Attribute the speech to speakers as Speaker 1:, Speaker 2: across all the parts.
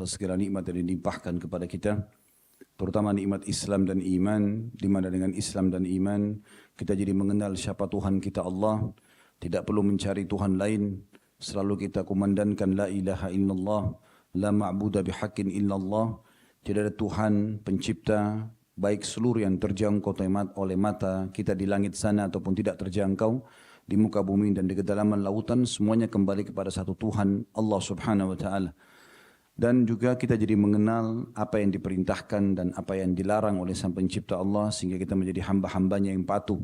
Speaker 1: atas segala nikmat yang dilimpahkan kepada kita, terutama nikmat Islam dan iman, di mana dengan Islam dan iman kita jadi mengenal siapa Tuhan kita Allah, tidak perlu mencari Tuhan lain, selalu kita kumandangkan la ilaha illallah, la ma'budu bihaqqin illallah, tidak ada Tuhan pencipta baik seluruh yang terjangkau oleh mata kita di langit sana ataupun tidak terjangkau di muka bumi dan di kedalaman lautan, semuanya kembali kepada satu Tuhan Allah Subhanahu wa taala. Dan juga kita jadi mengenal apa yang diperintahkan dan apa yang dilarang oleh Sang Pencipta Allah, sehingga kita menjadi hamba-hambanya yang patuh.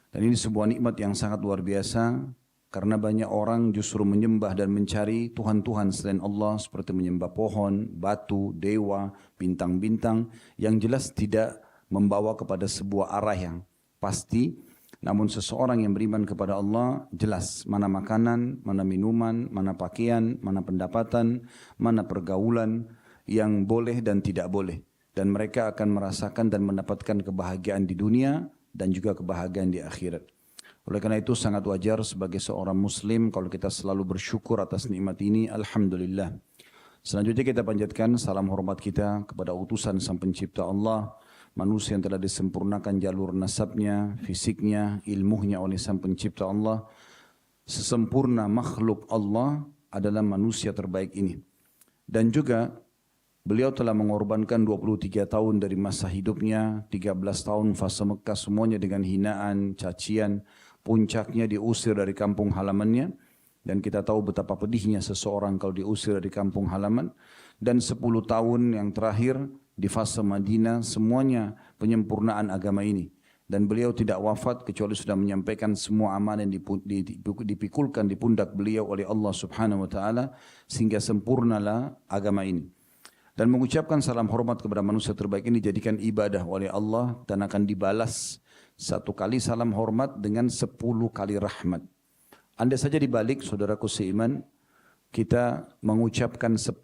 Speaker 1: Dan ini sebuah nikmat yang sangat luar biasa, karena banyak orang justru menyembah dan mencari Tuhan-Tuhan selain Allah, seperti menyembah pohon, batu, dewa, bintang-bintang, yang jelas tidak membawa kepada sebuah arah yang pasti. Namun seseorang yang beriman kepada Allah jelas mana makanan, mana minuman, mana pakaian, mana pendapatan, mana pergaulan yang boleh dan tidak boleh. Dan mereka akan merasakan dan mendapatkan kebahagiaan di dunia dan juga kebahagiaan di akhirat. Oleh karena itu sangat wajar sebagai seorang muslim kalau kita selalu bersyukur atas nikmat ini, alhamdulillah. Selanjutnya kita panjatkan salam hormat kita kepada utusan Sang Pencipta Allah, manusia yang telah disempurnakan jalur nasabnya, fisiknya, ilmunya oleh Sang Pencipta Allah. Sesempurna makhluk Allah adalah manusia terbaik ini. Dan juga beliau telah mengorbankan 23 tahun dari masa hidupnya, 13 tahun fase Mekah semuanya dengan hinaan, cacian, puncaknya diusir dari kampung halamannya. Dan kita tahu betapa pedihnya seseorang kalau diusir dari kampung halaman. Dan 10 tahun yang terakhir di fase Madinah semuanya penyempurnaan agama ini. Dan beliau tidak wafat kecuali sudah menyampaikan semua amanah yang dipikulkan di pundak beliau oleh Allah Subhanahu wa taala, sehingga sempurnalah agama ini. Dan mengucapkan salam hormat kepada manusia terbaik ini jadikan ibadah oleh Allah dan akan dibalas 1 kali salam hormat dengan 10 kali rahmat. Andai saja dibalik, saudaraku seiman, kita mengucapkan 10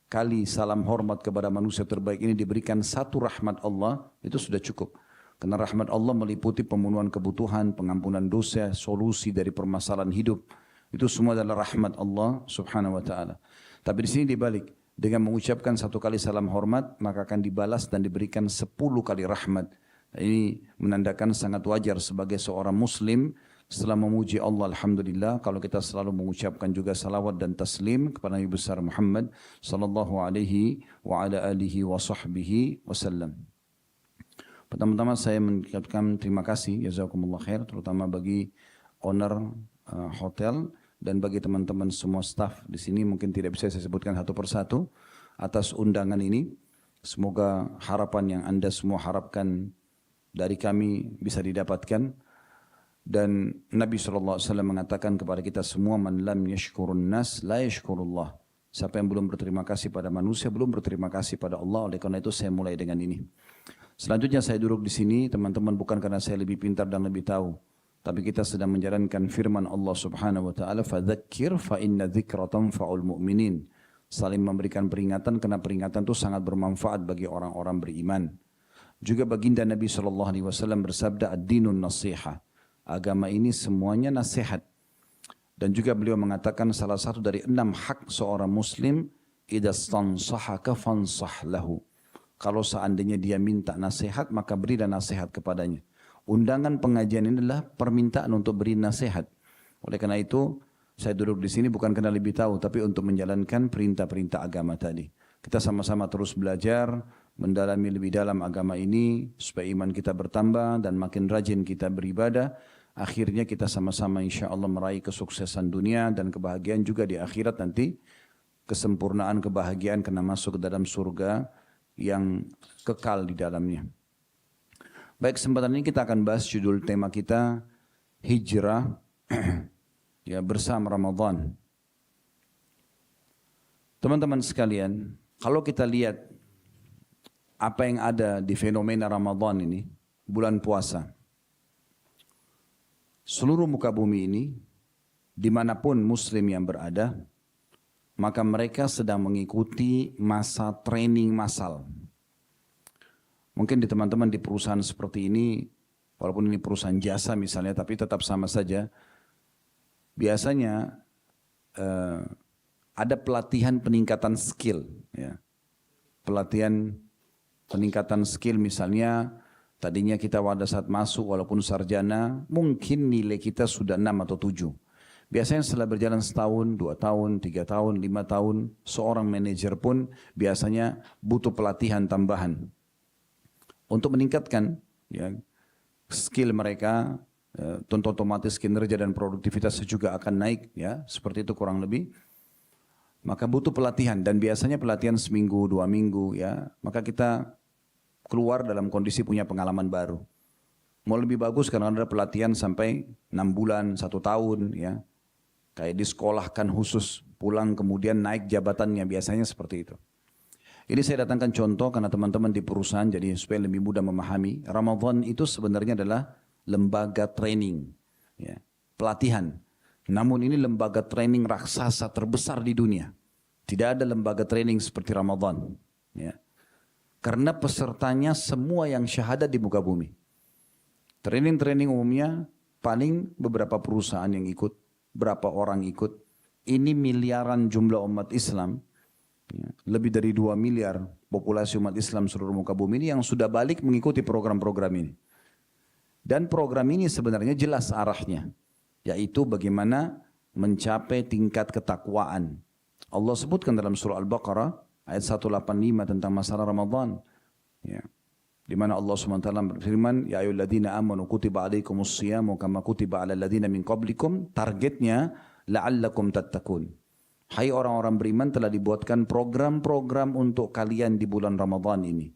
Speaker 1: kali salam hormat kepada manusia terbaik ini diberikan 1 rahmat Allah, itu sudah cukup. Karena rahmat Allah meliputi pemenuhan kebutuhan, pengampunan dosa, solusi dari permasalahan hidup. Itu semua adalah rahmat Allah Subhanahu wa taala. Tapi di sini dibalik, dengan mengucapkan 1 kali salam hormat maka akan dibalas dan diberikan 10 kali rahmat. Ini menandakan sangat wajar sebagai seorang muslim setelah memuji Allah, alhamdulillah, kalau kita selalu mengucapkan juga salawat dan taslim kepada Nabi besar Muhammad sallallahu alaihi wa ala alihi wa sahbihi wasallam. Pertama-tama saya mengucapkan terima kasih, jazakumullah khair, terutama bagi owner hotel dan bagi teman-teman semua staf di sini. Mungkin tidak bisa saya sebutkan satu persatu atas undangan ini. Semoga harapan yang Anda semua harapkan dari kami bisa didapatkan. Dan Nabi SAW mengatakan kepada kita semua, man lam yashkurun nas la yashkurullah. Siapa yang belum berterima kasih pada manusia belum berterima kasih pada Allah. Oleh karena itu saya mulai dengan ini. Selanjutnya saya duduk di sini teman-teman bukan karena saya lebih pintar dan lebih tahu, tapi kita sedang menjalankan firman Allah Subhanahu wa taala, fadzakir fa inna dzikra tanfa'ul mu'minin. Saling memberikan peringatan karena peringatan itu sangat bermanfaat bagi orang-orang beriman. Juga baginda Nabi SAW bersabda, ad-dinun nasihah. Agama ini semuanya nasihat. Dan juga beliau mengatakan salah satu dari 6 hak seorang muslim, idza stansahaka fansah lahu. Kalau seandainya dia minta nasihat, maka berilah nasihat kepadanya. Undangan pengajian ini adalah permintaan untuk beri nasihat. Oleh karena itu, saya duduk di sini bukan karena lebih tahu, tapi untuk menjalankan perintah-perintah agama tadi. Kita sama-sama terus belajar, mendalami lebih dalam agama ini, supaya iman kita bertambah dan makin rajin kita beribadah. Akhirnya kita sama-sama insya Allah meraih kesuksesan dunia dan kebahagiaan juga di akhirat nanti. Kesempurnaan kebahagiaan karena masuk ke dalam surga yang kekal di dalamnya. Baik, kesempatan ini kita akan bahas judul tema kita, hijrah ya bersama Ramadan. Teman-teman sekalian, kalau kita lihat apa yang ada di fenomena Ramadan ini, bulan puasa, seluruh muka bumi ini, dimanapun muslim yang berada, maka mereka sedang mengikuti masa training massal. Mungkin di teman-teman di perusahaan seperti ini, walaupun ini perusahaan jasa misalnya, tapi tetap sama saja. Biasanya ada pelatihan peningkatan skill. Ya. Pelatihan peningkatan skill misalnya, tadinya kita pada saat masuk walaupun sarjana, mungkin nilai kita sudah 6 atau 7. Biasanya setelah berjalan setahun, 2 tahun, 3 tahun, 5 tahun, seorang manajer pun biasanya butuh pelatihan tambahan. Untuk meningkatkan ya, skill mereka, tentu otomatis kinerja dan produktivitasnya juga akan naik, ya seperti itu kurang lebih. Maka butuh pelatihan dan biasanya pelatihan seminggu, 2 minggu ya. Maka kita keluar dalam kondisi punya pengalaman baru. Mau lebih bagus karena ada pelatihan sampai 6 bulan, 1 tahun ya. Kayak disekolahkan khusus, pulang kemudian naik jabatannya, biasanya seperti itu. Ini saya datangkan contoh karena teman-teman di perusahaan jadi supaya lebih mudah memahami. Ramadan itu sebenarnya adalah lembaga training, ya, pelatihan. Namun ini lembaga training raksasa terbesar di dunia. Tidak ada lembaga training seperti Ramadan. Ya. Karena pesertanya semua yang syahadat di muka bumi. Training-training umumnya paling beberapa perusahaan yang ikut, berapa orang ikut. Ini miliaran jumlah umat Islam. Ya, lebih dari 2 miliar populasi umat Islam seluruh muka bumi ini yang sudah balik mengikuti program-program ini. Dan program ini sebenarnya jelas arahnya. Yaitu bagaimana mencapai tingkat ketakwaan. Allah sebutkan dalam surah Al-Baqarah ayat 185 tentang masalah Ramadan. Ya. Di mana Allah SWT berfirman, ya ayyuhalladzina amanu kutiba alaikumus shiyamu kama kutiba alal ladzina min qablikum, targetnya la'allakum tattaqun. Hai orang-orang beriman, telah dibuatkan program-program untuk kalian di bulan Ramadan ini.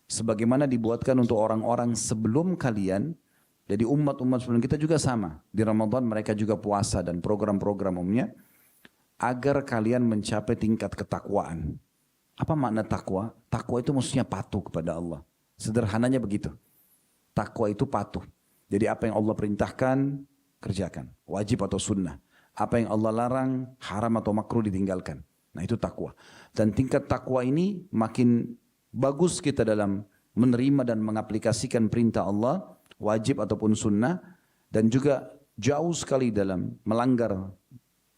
Speaker 1: Sebagaimana dibuatkan untuk orang-orang sebelum kalian, jadi umat-umat sebelum kita juga sama. Di Ramadan mereka juga puasa dan program-program umumnya, agar kalian mencapai tingkat ketakwaan. Apa makna takwa? Takwa itu maksudnya patuh kepada Allah. Sederhananya begitu. Takwa itu patuh. Jadi apa yang Allah perintahkan, kerjakan. Wajib atau sunnah. Apa yang Allah larang, haram atau makruh ditinggalkan. Nah itu takwa. Dan tingkat takwa ini makin bagus kita dalam menerima dan mengaplikasikan perintah Allah, wajib ataupun sunnah. Dan juga jauh sekali dalam melanggar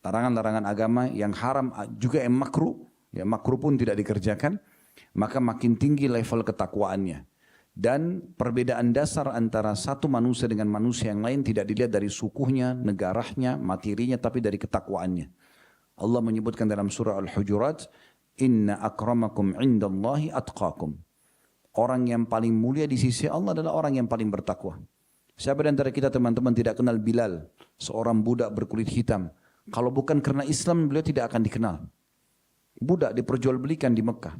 Speaker 1: larangan-larangan agama yang haram juga yang makruh. Ya, makruh pun tidak dikerjakan, maka makin tinggi level ketakwaannya. Dan perbedaan dasar antara satu manusia dengan manusia yang lain tidak dilihat dari sukunya, negaranya, materinya, tapi dari ketakwaannya. Allah menyebutkan dalam surah Al-Hujurat, Inna akramakum indallahi atqakum. Orang yang paling mulia di sisi Allah adalah orang yang paling bertakwa. Siapa di antara kita teman-teman tidak kenal Bilal, seorang budak berkulit hitam? Kalau bukan karena Islam, beliau tidak akan dikenal. Budak diperjualbelikan di Mekah,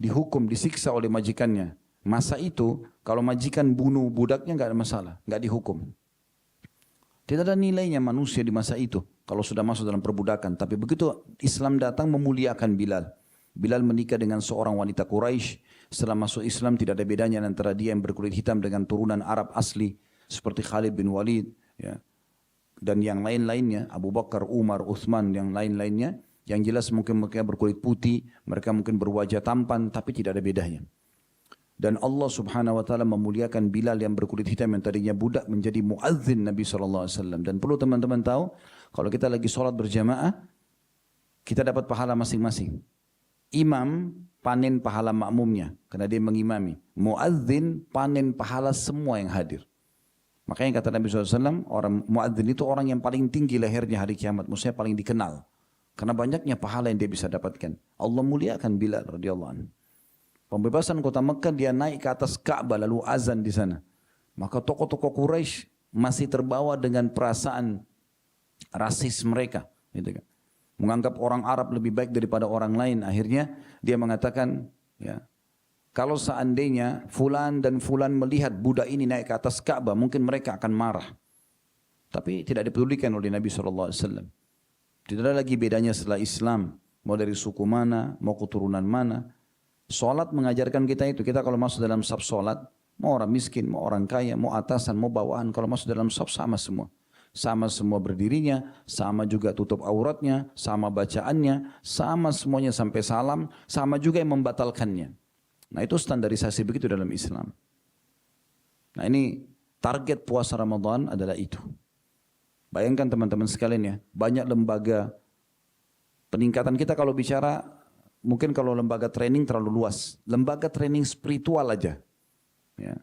Speaker 1: dihukum, disiksa oleh majikannya. Masa itu kalau majikan bunuh budaknya nggak ada masalah, nggak dihukum. Tidak ada nilainya manusia di masa itu kalau sudah masuk dalam perbudakan. Tapi begitu Islam datang memuliakan Bilal. Bilal menikah dengan seorang wanita Quraisy. Setelah masuk Islam tidak ada bedanya antara dia yang berkulit hitam dengan turunan Arab asli seperti Khalid bin Walid, ya, dan yang lain-lainnya, Abu Bakar, Umar, Uthman, yang lain-lainnya. Yang jelas mungkin mereka berkulit putih, mereka mungkin berwajah tampan, tapi tidak ada bedanya. Dan Allah subhanahu wa ta'ala memuliakan Bilal yang berkulit hitam yang tadinya budak menjadi muadzin Nabi SAW. Dan perlu teman-teman tahu, kalau kita lagi sholat berjamaah, kita dapat pahala masing-masing. Imam panen pahala makmumnya, karena dia mengimami. Muadzin panen pahala semua yang hadir. Makanya kata Nabi SAW, orang muadzin itu orang yang paling tinggi lehernya hari kiamat, maksudnya paling dikenal. Karena banyaknya pahala yang dia bisa dapatkan. Allah muliakan Bilal radhiyallahu anhu. Pembebasan kota Mekah, dia naik ke atas Ka'bah lalu azan di sana. Maka tokoh-tokoh Quraisy masih terbawa dengan perasaan rasis mereka, gitu kan. Menganggap orang Arab lebih baik daripada orang lain. Akhirnya dia mengatakan, ya, kalau seandainya fulan dan fulan melihat budak ini naik ke atas Ka'bah, mungkin mereka akan marah. Tapi tidak dipedulikan oleh Nabi SAW. Tidak ada lagi bedanya setelah Islam. Mau dari suku mana, mau keturunan mana. Salat mengajarkan kita itu. Kita kalau masuk dalam saf salat, mau orang miskin, mau orang kaya, mau atasan, mau bawahan. Kalau masuk dalam saf sama semua. Sama semua berdirinya, sama juga tutup auratnya, sama bacaannya, sama semuanya sampai salam, sama juga yang membatalkannya. Nah itu standarisasi begitu dalam Islam. Nah ini target puasa Ramadan adalah itu. Bayangkan teman-teman sekalian ya, banyak lembaga Peningkatan kita kalau bicara, mungkin kalau lembaga training terlalu luas. Lembaga training spiritual aja. Ya.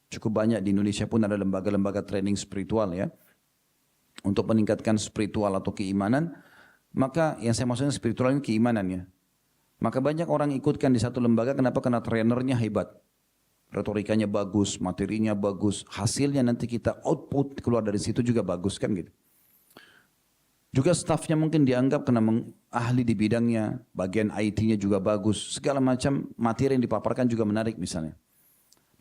Speaker 1: Cukup banyak di Indonesia pun ada lembaga-lembaga training spiritual ya. Untuk meningkatkan spiritual atau keimanan. Maka yang saya maksudnya spiritual ini keimanan ya. Maka banyak orang ikutkan di satu lembaga, kenapa? Karena trainernya hebat. Retorikanya bagus, materinya bagus. Hasilnya nanti kita output keluar dari situ juga bagus kan gitu. Juga stafnya mungkin dianggap karena ahli di bidangnya, bagian IT-nya juga bagus. Segala macam materi yang dipaparkan juga menarik misalnya.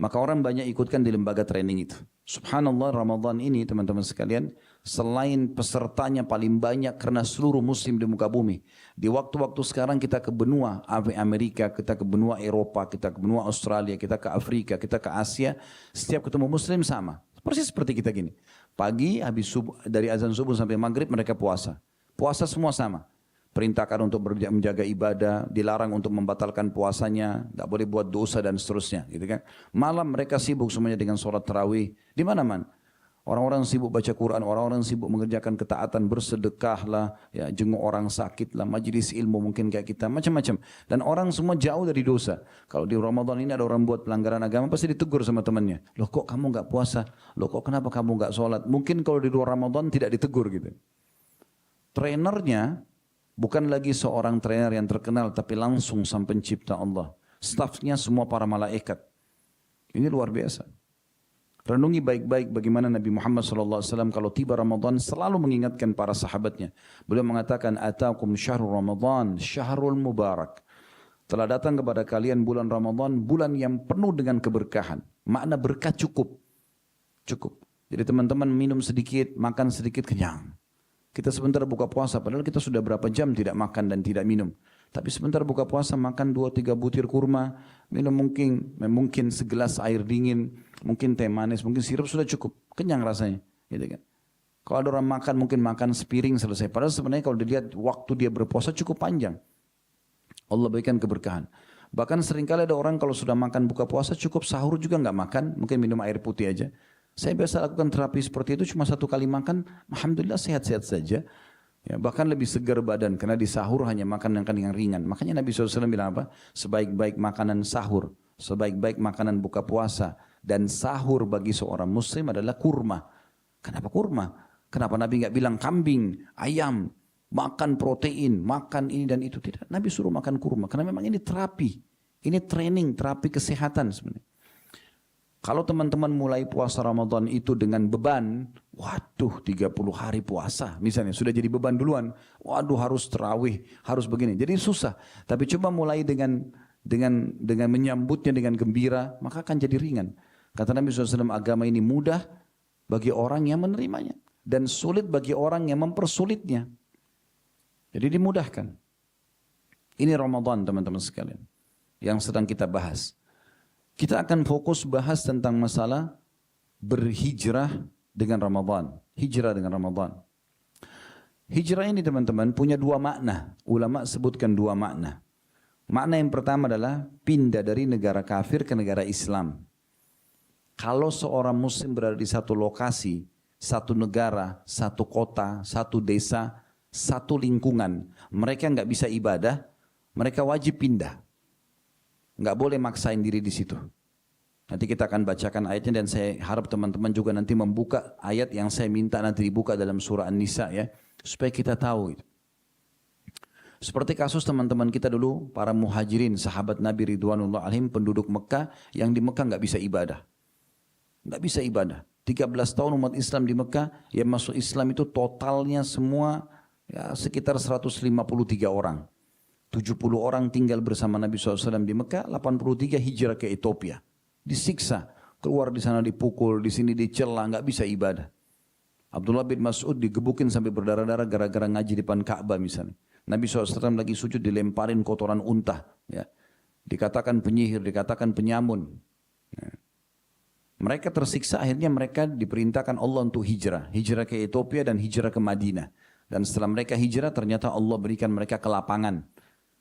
Speaker 1: Maka orang banyak ikutkan di lembaga training itu. Subhanallah, Ramadan ini teman-teman sekalian, selain pesertanya paling banyak karena seluruh muslim di muka bumi. Di waktu-waktu sekarang kita ke benua Amerika, kita ke benua Eropa, kita ke benua Australia, kita ke Afrika, kita ke Asia. Setiap ketemu muslim sama. Persis seperti kita gini. Pagi habis subuh, dari azan subuh sampai maghrib mereka puasa. Puasa semua sama. Perintahkan untuk menjaga ibadah, dilarang untuk membatalkan puasanya, tidak boleh buat dosa dan seterusnya, gitu kan. Malam mereka sibuk semuanya dengan sholat tarawih, di mana-mana. Orang-orang sibuk baca Quran, orang-orang sibuk mengerjakan ketaatan, bersedekah lah, ya, jenguk orang sakit lah, majelis ilmu mungkin kayak kita, macam-macam. Dan orang semua jauh dari dosa. Kalau di Ramadan ini ada orang buat pelanggaran agama, pasti ditegur sama temannya. Loh kok kamu nggak puasa? Loh kok kenapa kamu nggak sholat? Mungkin kalau di luar Ramadan tidak ditegur gitu. Trainernya bukan lagi seorang trainer yang terkenal, tapi langsung sang pencipta Allah. Stafnya semua para malaikat. Ini luar biasa. Renungi baik-baik bagaimana Nabi Muhammad SAW kalau tiba Ramadan selalu mengingatkan para sahabatnya. Beliau mengatakan, Atakum syahrul Ramadan, syahrul mubarak. Telah datang kepada kalian bulan Ramadan, bulan yang penuh dengan keberkahan. Makna berkah cukup. Cukup. Jadi teman-teman minum sedikit, makan sedikit, kenyang. Kita sebentar buka puasa, padahal kita sudah berapa jam tidak makan dan tidak minum. Tapi sebentar buka puasa, makan 2-3 butir kurma, minum mungkin segelas air dingin, mungkin teh manis, mungkin sirup, sudah cukup. Kenyang rasanya. Gitu kan. Kalau ada orang makan, mungkin makan sepiring selesai. Padahal sebenarnya kalau dilihat waktu dia berpuasa cukup panjang. Allah berikan keberkahan. Bahkan seringkali ada orang kalau sudah makan buka puasa, cukup sahur juga nggak makan, mungkin minum air putih aja. Saya biasa lakukan terapi seperti itu, cuma 1 kali makan, alhamdulillah sehat-sehat saja. Ya, bahkan lebih segar badan, karena di sahur hanya makan yang ringan. Makanya Nabi SAW bilang apa? Sebaik-baik makanan sahur, sebaik-baik makanan buka puasa, dan sahur bagi seorang muslim adalah kurma. Kenapa kurma? Kenapa Nabi nggak bilang kambing, ayam, makan protein, makan ini dan itu? Tidak, Nabi suruh makan kurma, karena memang ini terapi. Ini training, terapi kesehatan sebenarnya. Kalau teman-teman mulai puasa Ramadan itu dengan beban, waduh 30 hari puasa misalnya, sudah jadi beban duluan. Waduh harus tarawih, harus begini. Jadi susah. Tapi coba mulai dengan menyambutnya dengan gembira, maka akan jadi ringan. Kata Nabi SAW, agama ini mudah bagi orang yang menerimanya. Dan sulit bagi orang yang mempersulitnya. Jadi dimudahkan. Ini Ramadan teman-teman sekalian, yang sedang kita bahas. Kita akan fokus bahas tentang masalah berhijrah dengan Ramadan. Hijrah dengan Ramadan. Hijrah ini teman-teman punya 2 makna. Ulama sebutkan 2 makna. Makna yang pertama adalah pindah dari negara kafir ke negara Islam. Kalau seorang muslim berada di satu lokasi, satu negara, satu kota, satu desa, satu lingkungan, mereka nggak bisa ibadah, mereka wajib pindah. Nggak boleh maksain diri di situ. Nanti kita akan bacakan ayatnya dan saya harap teman-teman juga nanti membuka ayat yang saya minta nanti dibuka dalam surah An-Nisa ya, supaya kita tahu itu. Seperti kasus teman-teman kita dulu, para muhajirin, sahabat Nabi Ridwanullah alaihim, penduduk Mekah yang di Mekah nggak bisa ibadah. Nggak bisa ibadah. 13 tahun umat Islam di Mekah, yang masuk Islam itu totalnya semua ya, sekitar 153 orang. 70 orang tinggal bersama Nabi SAW di Mekah, 83 hijrah ke Ethiopia. Disiksa, keluar di sana dipukul, di sini dicela, nggak bisa ibadah. Abdullah bin Mas'ud digebukin sampai berdarah-darah gara-gara ngaji di depan Ka'bah misalnya. Nabi SAW lagi sujud dilemparin kotoran unta. Ya. Dikatakan penyihir, dikatakan penyamun. Ya. Mereka tersiksa, akhirnya mereka diperintahkan Allah untuk hijrah. Hijrah ke Ethiopia dan hijrah ke Madinah. Dan setelah mereka hijrah, ternyata Allah berikan mereka kelapangan.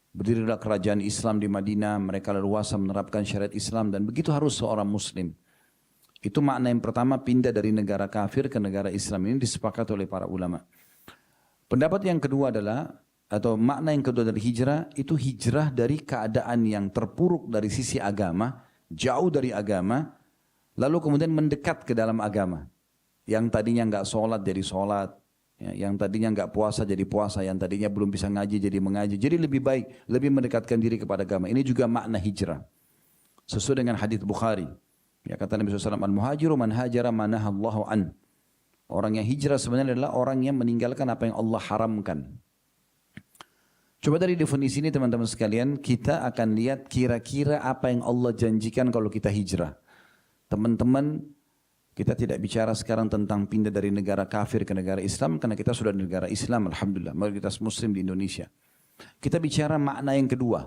Speaker 1: Berdirilah kerajaan Islam di Madinah, mereka leluasa menerapkan syariat Islam dan begitu harus seorang muslim. Itu makna yang pertama, pindah dari negara kafir ke negara Islam, ini disepakati oleh para ulama. Pendapat yang kedua adalah atau makna yang kedua dari hijrah, itu hijrah dari keadaan yang terpuruk dari sisi agama, jauh dari agama, lalu kemudian mendekat ke dalam agama. Yang tadinya nggak sholat jadi sholat, ya, yang tadinya nggak puasa jadi puasa, yang tadinya belum bisa ngaji jadi mengaji. Jadi lebih baik, lebih mendekatkan diri kepada agama. Ini juga makna hijrah. Sesuai dengan hadis Bukhari. Ya, kata Nabi SAW, Al-muhajiru man hajara manahallahu an. Orang yang hijrah sebenarnya adalah orang yang meninggalkan apa yang Allah haramkan. Coba dari definisi ini teman-teman sekalian, kita akan lihat kira-kira apa yang Allah janjikan kalau kita hijrah. Teman-teman, kita tidak bicara sekarang tentang pindah dari negara kafir ke negara Islam, karena kita sudah di negara Islam, Alhamdulillah, mayoritas Muslim di Indonesia. Kita bicara makna yang kedua,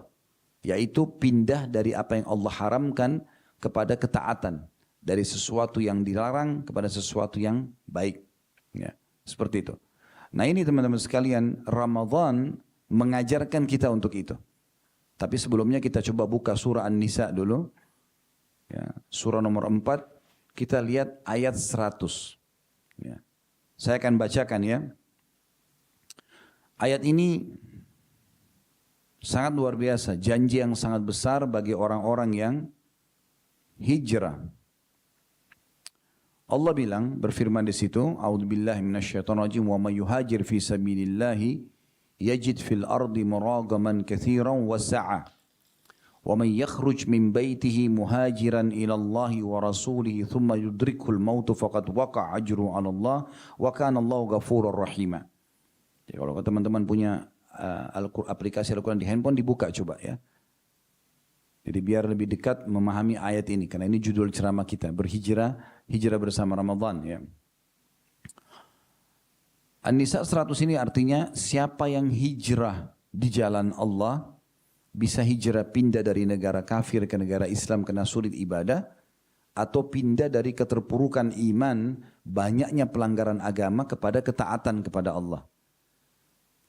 Speaker 1: yaitu pindah dari apa yang Allah haramkan kepada ketaatan. Dari sesuatu yang dilarang kepada sesuatu yang baik. Ya, seperti itu. Nah ini teman-teman sekalian, Ramadan mengajarkan kita untuk itu. Tapi sebelumnya kita coba buka surah An-Nisa dulu. Ya, surah nomor 4, kita lihat ayat 100. Ya. Saya akan bacakan ya. Ayat ini sangat luar biasa, janji yang sangat besar bagi orang-orang yang hijrah. Allah bilang, berfirman di situ, A'udzubillahi minasyaitonirrajim, wa may yuhajir fi sabilillahi yajid fil ardi muragaman katsiran wa sa'a. Wa man yakhruj min baitihi muhajiran ila Allah wa rasulih thumma yudrikul maut faqad waqa'a ajru 'ala Allah wa kana Allahu ghafurur rahima. Jadi kalau teman-teman punya aplikasi Al-Quran di handphone, dibuka coba ya. Jadi biar lebih dekat memahami ayat ini, karena ini judul ceramah kita, berhijrah, hijrah bersama Ramadan ya. An-Nisa 100 ini artinya siapa yang hijrah di jalan Allah, bisa hijrah pindah dari negara kafir ke negara Islam karena sulit ibadah, atau pindah dari keterpurukan iman, banyaknya pelanggaran agama kepada ketaatan kepada Allah.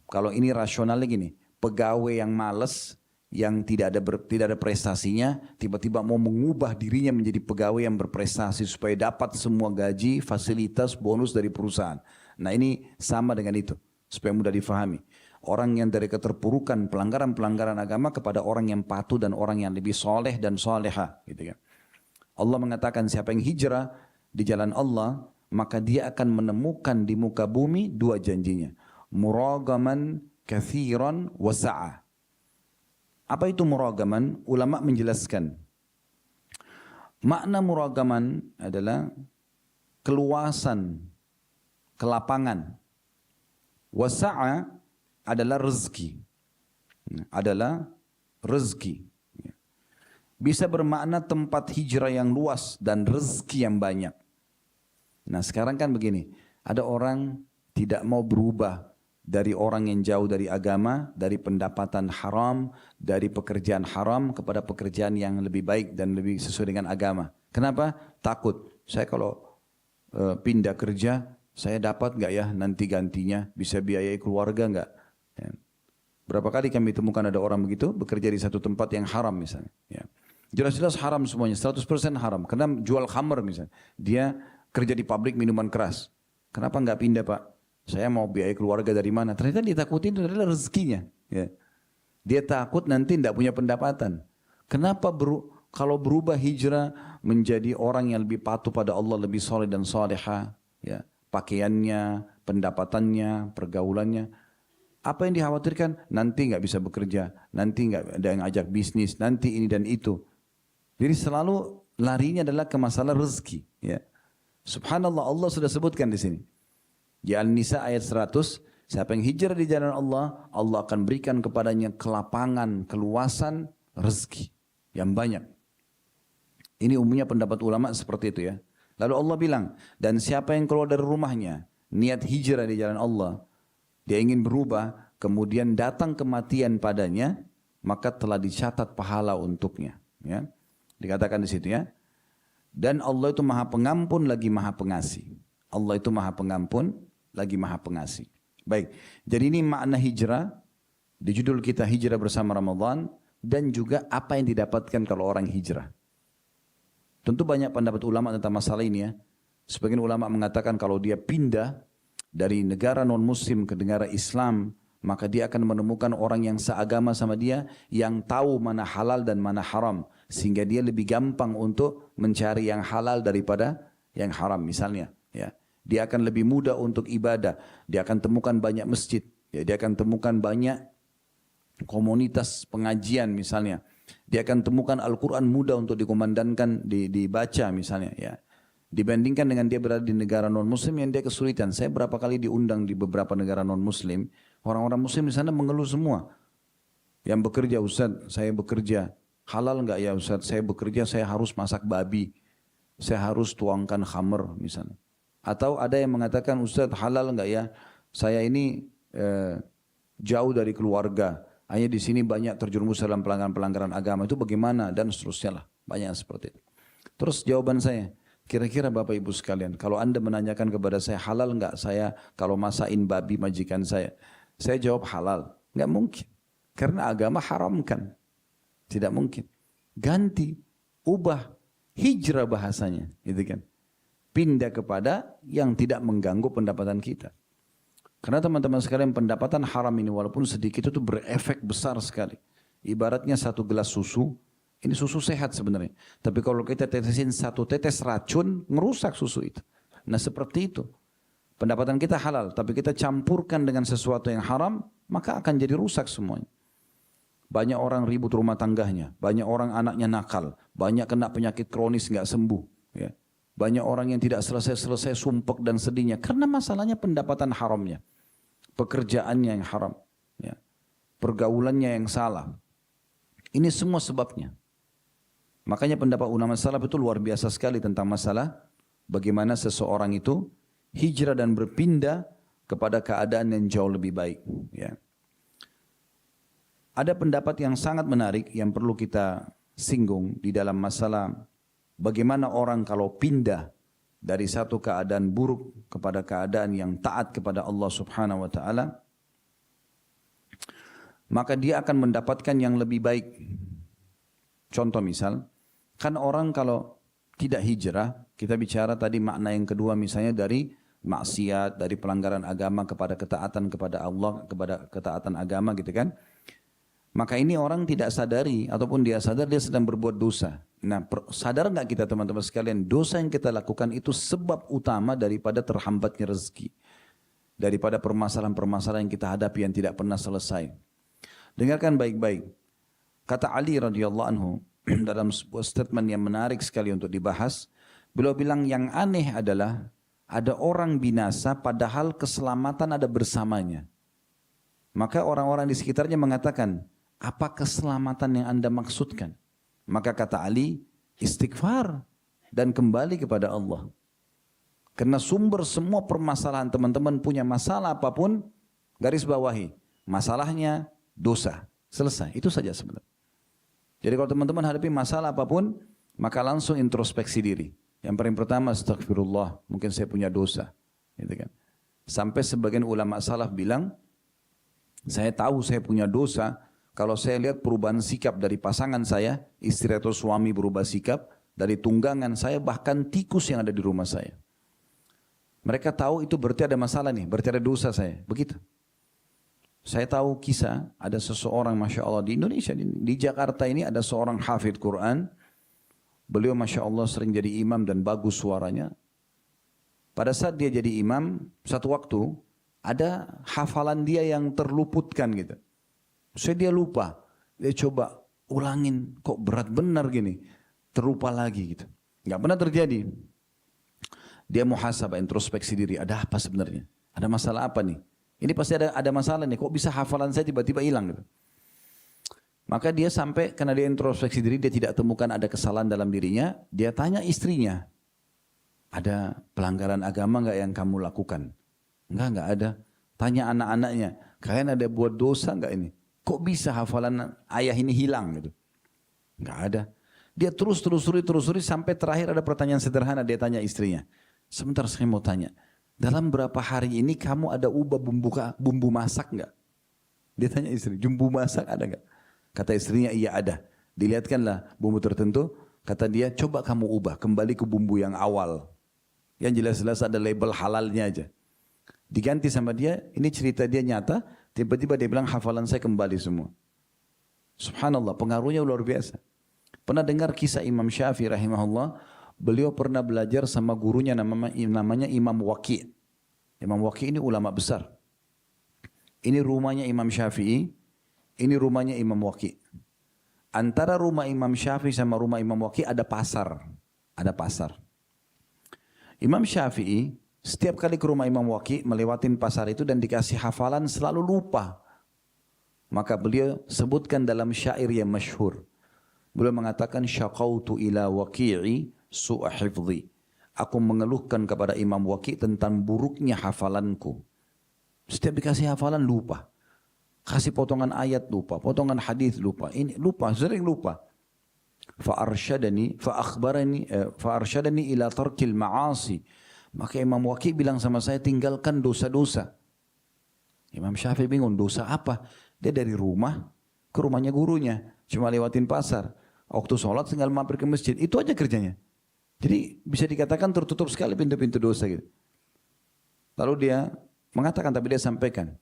Speaker 1: Kalau ini rasionalnya gini, pegawai yang malas, yang tidak ada prestasinya, tiba-tiba mau mengubah dirinya menjadi pegawai yang berprestasi supaya dapat semua gaji, fasilitas, bonus dari perusahaan. Nah ini sama dengan itu, supaya mudah difahami. Orang yang dari keterpurukan pelanggaran-pelanggaran agama kepada orang yang patuh dan orang yang lebih soleh dan soleha. Gitu kan. Allah mengatakan siapa yang hijrah di jalan Allah, maka dia akan menemukan di muka bumi dua janjinya. Muragaman kathiran wasa'a. Apa itu muragaman? Ulama menjelaskan. Makna muragaman adalah keluasan, kelapangan. Wasa'a adalah rezeki. Adalah rezeki. Bisa bermakna tempat hijrah yang luas dan rezeki yang banyak. Nah sekarang kan begini, ada orang tidak mau berubah dari orang yang jauh dari agama, dari pendapatan haram, dari pekerjaan haram kepada pekerjaan yang lebih baik dan lebih sesuai dengan agama. Kenapa? Takut. Saya kalau pindah kerja, saya dapat nggak ya nanti gantinya, bisa biayai keluarga nggak? Ya. Berapa kali kami temukan ada orang begitu bekerja di satu tempat yang haram misalnya. Ya. Jelas-jelas haram semuanya, 100% haram. Karena jual khamr misalnya, dia kerja di pabrik minuman keras. Kenapa nggak pindah Pak? Saya mau biayai keluarga dari mana? Ternyata ditakutin itu adalah rezekinya. Ya. Dia takut nanti tidak punya pendapatan. Kenapa kalau berubah hijrah menjadi orang yang lebih patuh pada Allah, lebih soleh dan soleha, ya, pakaiannya, pendapatannya, pergaulannya. Apa yang dikhawatirkan? Nanti nggak bisa bekerja, nanti nggak ada yang ajak bisnis, nanti ini dan itu. Jadi selalu larinya adalah ke masalah rezeki. Ya. Subhanallah, Allah sudah sebutkan di sini. Di An-Nisa ayat 100, siapa yang hijrah di jalan Allah, Allah akan berikan kepadanya kelapangan, keluasan, rezeki yang banyak. Ini umumnya pendapat ulama seperti itu ya. Lalu Allah bilang, dan siapa yang keluar dari rumahnya, niat hijrah di jalan Allah, dia ingin berubah, kemudian datang kematian padanya, maka telah dicatat pahala untuknya. Ya. Dikatakan di situ ya. Dan Allah itu maha pengampun lagi maha pengasih. Allah itu maha pengampun lagi maha pengasih. Baik, jadi ini makna hijrah. Di judul kita hijrah bersama Ramadan. Dan juga apa yang didapatkan kalau orang hijrah. Tentu banyak pendapat ulama tentang masalah ini ya. Sebagian ulama mengatakan kalau dia pindah dari negara non muslim ke negara Islam, maka dia akan menemukan orang yang seagama sama dia, yang tahu mana halal dan mana haram, sehingga dia lebih gampang untuk mencari yang halal daripada yang haram misalnya. Ya, dia akan lebih mudah untuk ibadah, dia akan temukan banyak masjid, ya, dia akan temukan banyak komunitas pengajian misalnya. Dia akan temukan Al-Quran mudah untuk dikumandangkan, dibaca misalnya. Ya. Dibandingkan dengan dia berada di negara non-muslim yang dia kesulitan. Saya berapa kali diundang di beberapa negara non-muslim. Orang-orang muslim di sana mengeluh semua. Yang bekerja, Ustaz, saya bekerja. Halal enggak ya Ustaz? Saya bekerja, saya harus masak babi. Saya harus tuangkan khamr misalnya. Atau ada yang mengatakan, Ustaz, halal enggak ya? Saya ini jauh dari keluarga. Hanya di sini banyak terjerumus dalam pelanggaran-pelanggaran agama, itu bagaimana, dan seterusnya lah, banyak seperti itu. Terus jawaban saya, kira-kira Bapak Ibu sekalian, kalau Anda menanyakan kepada saya halal enggak saya kalau masakin babi majikan saya jawab halal. Enggak mungkin, karena agama haramkan, tidak mungkin. Ganti, ubah, hijrah bahasanya, gitu kan? Pindah kepada yang tidak mengganggu pendapatan kita. Karena teman-teman sekalian, pendapatan haram ini walaupun sedikit itu berefek besar sekali. Ibaratnya satu gelas susu, ini susu sehat sebenarnya. Tapi kalau kita tetesin satu tetes racun, merusak susu itu. Nah seperti itu. Pendapatan kita halal, tapi kita campurkan dengan sesuatu yang haram, maka akan jadi rusak semuanya. Banyak orang ribut rumah tangganya, banyak orang anaknya nakal, banyak kena penyakit kronis nggak sembuh. Ya. Banyak orang yang tidak selesai-selesai sumpek dan sedihnya, karena masalahnya pendapatan haramnya. Pekerjaannya yang haram, ya. Pergaulannya yang salah. Ini semua sebabnya. Makanya pendapat ulama salaf itu luar biasa sekali tentang masalah bagaimana seseorang itu hijrah dan berpindah kepada keadaan yang jauh lebih baik. Ya. Ada pendapat yang sangat menarik yang perlu kita singgung di dalam masalah bagaimana orang kalau pindah dari satu keadaan buruk kepada keadaan yang taat kepada Allah Subhanahu wa taala, maka dia akan mendapatkan yang lebih baik. Contoh misal, kan orang kalau tidak hijrah, kita bicara tadi makna yang kedua misalnya dari maksiat, dari pelanggaran agama kepada ketaatan kepada Allah, kepada ketaatan agama gitu kan. Maka ini orang tidak sadari, ataupun dia sadar dia sedang berbuat dosa. Nah, sadar nggak kita teman-teman sekalian, dosa yang kita lakukan itu sebab utama daripada terhambatnya rezeki. Daripada permasalahan-permasalahan yang kita hadapi yang tidak pernah selesai. Dengarkan baik-baik. Kata Ali radhiyallahu anhu dalam sebuah statement yang menarik sekali untuk dibahas. Beliau bilang yang aneh adalah ada orang binasa padahal keselamatan ada bersamanya. Maka orang-orang di sekitarnya mengatakan, apa keselamatan yang Anda maksudkan? Maka kata Ali, istighfar dan kembali kepada Allah. Karena sumber semua permasalahan teman-teman punya masalah apapun, garis bawahi. Masalahnya dosa. Selesai. Itu saja sebenarnya. Jadi kalau teman-teman hadapi masalah apapun, maka langsung introspeksi diri. Yang paling pertama, astagfirullah. Mungkin saya punya dosa. Gitu kan. Sampai sebagian ulama salaf bilang, saya tahu saya punya dosa, kalau saya lihat perubahan sikap dari pasangan saya, istri atau suami berubah sikap, dari tunggangan saya, bahkan tikus yang ada di rumah saya. Mereka tahu itu berarti ada masalah nih, berarti ada dosa saya. Begitu. Saya tahu kisah, ada seseorang Masya Allah di Indonesia, di Jakarta ini ada seorang hafidh Quran. Beliau Masya Allah sering jadi imam dan bagus suaranya. Pada saat dia jadi imam, satu waktu, ada hafalan dia yang terluputkan gitu. Dia lupa, dia coba ulangin, kok berat benar gini, terlupa lagi gitu. Nggak pernah terjadi. Dia muhasabah, introspeksi diri, ada apa sebenarnya? Ada masalah apa nih? Ini pasti ada masalah nih, kok bisa hafalan saya tiba-tiba hilang gitu. Maka dia sampai, karena dia introspeksi diri, dia tidak temukan ada kesalahan dalam dirinya, dia tanya istrinya, ada pelanggaran agama nggak yang kamu lakukan? Enggak ada. Tanya anak-anaknya, kalian ada buat dosa nggak ini? Kok bisa hafalan ayah ini hilang gitu? Nggak ada. Dia terus telusuri sampai terakhir ada pertanyaan sederhana, dia tanya istrinya. Sebentar saya mau tanya, dalam berapa hari ini kamu ada ubah bumbu masak nggak? Dia tanya istri, bumbu masak ada nggak? Kata istrinya, iya ada. Dilihatkanlah bumbu tertentu, kata dia, coba kamu ubah, kembali ke bumbu yang awal. Yang jelas-jelas ada label halalnya aja. Diganti sama dia, ini cerita dia nyata, Tiba-tiba dia bilang hafalan saya kembali semua. Subhanallah, pengaruhnya luar biasa. Pernah dengar kisah Imam Syafi'i rahimahullah? Beliau pernah belajar sama gurunya namanya Imam Waqi'. Imam Waqi' ini ulama besar. Ini rumahnya Imam Syafi'i, ini rumahnya Imam Waqi'. Antara rumah Imam Syafi'i sama rumah Imam Waqi' ada pasar. Ada pasar. Imam Syafi'i setiap kali ke rumah Imam Waqi' melewatin pasar itu dan dikasih hafalan selalu lupa. Maka beliau sebutkan dalam syair yang masyhur. Beliau mengatakan syaqautu ila waqi'i su'a hifdhi. Aku mengeluhkan kepada Imam Waqi' tentang buruknya hafalanku. Setiap dikasih hafalan lupa. Kasih potongan ayat lupa, potongan hadis lupa. Ini lupa, sering lupa. Fa'arsyadani ila tarkil ma'asi. Maka Imam Waqi' bilang sama saya, tinggalkan dosa-dosa. Imam Syafi'i bingung, dosa apa? Dia dari rumah ke rumahnya gurunya. Cuma lewatin pasar. Waktu sholat tinggal mampir ke masjid. Itu aja kerjanya. Jadi bisa dikatakan tertutup sekali pintu-pintu dosa gitu. Lalu dia mengatakan, tapi dia sampaikan.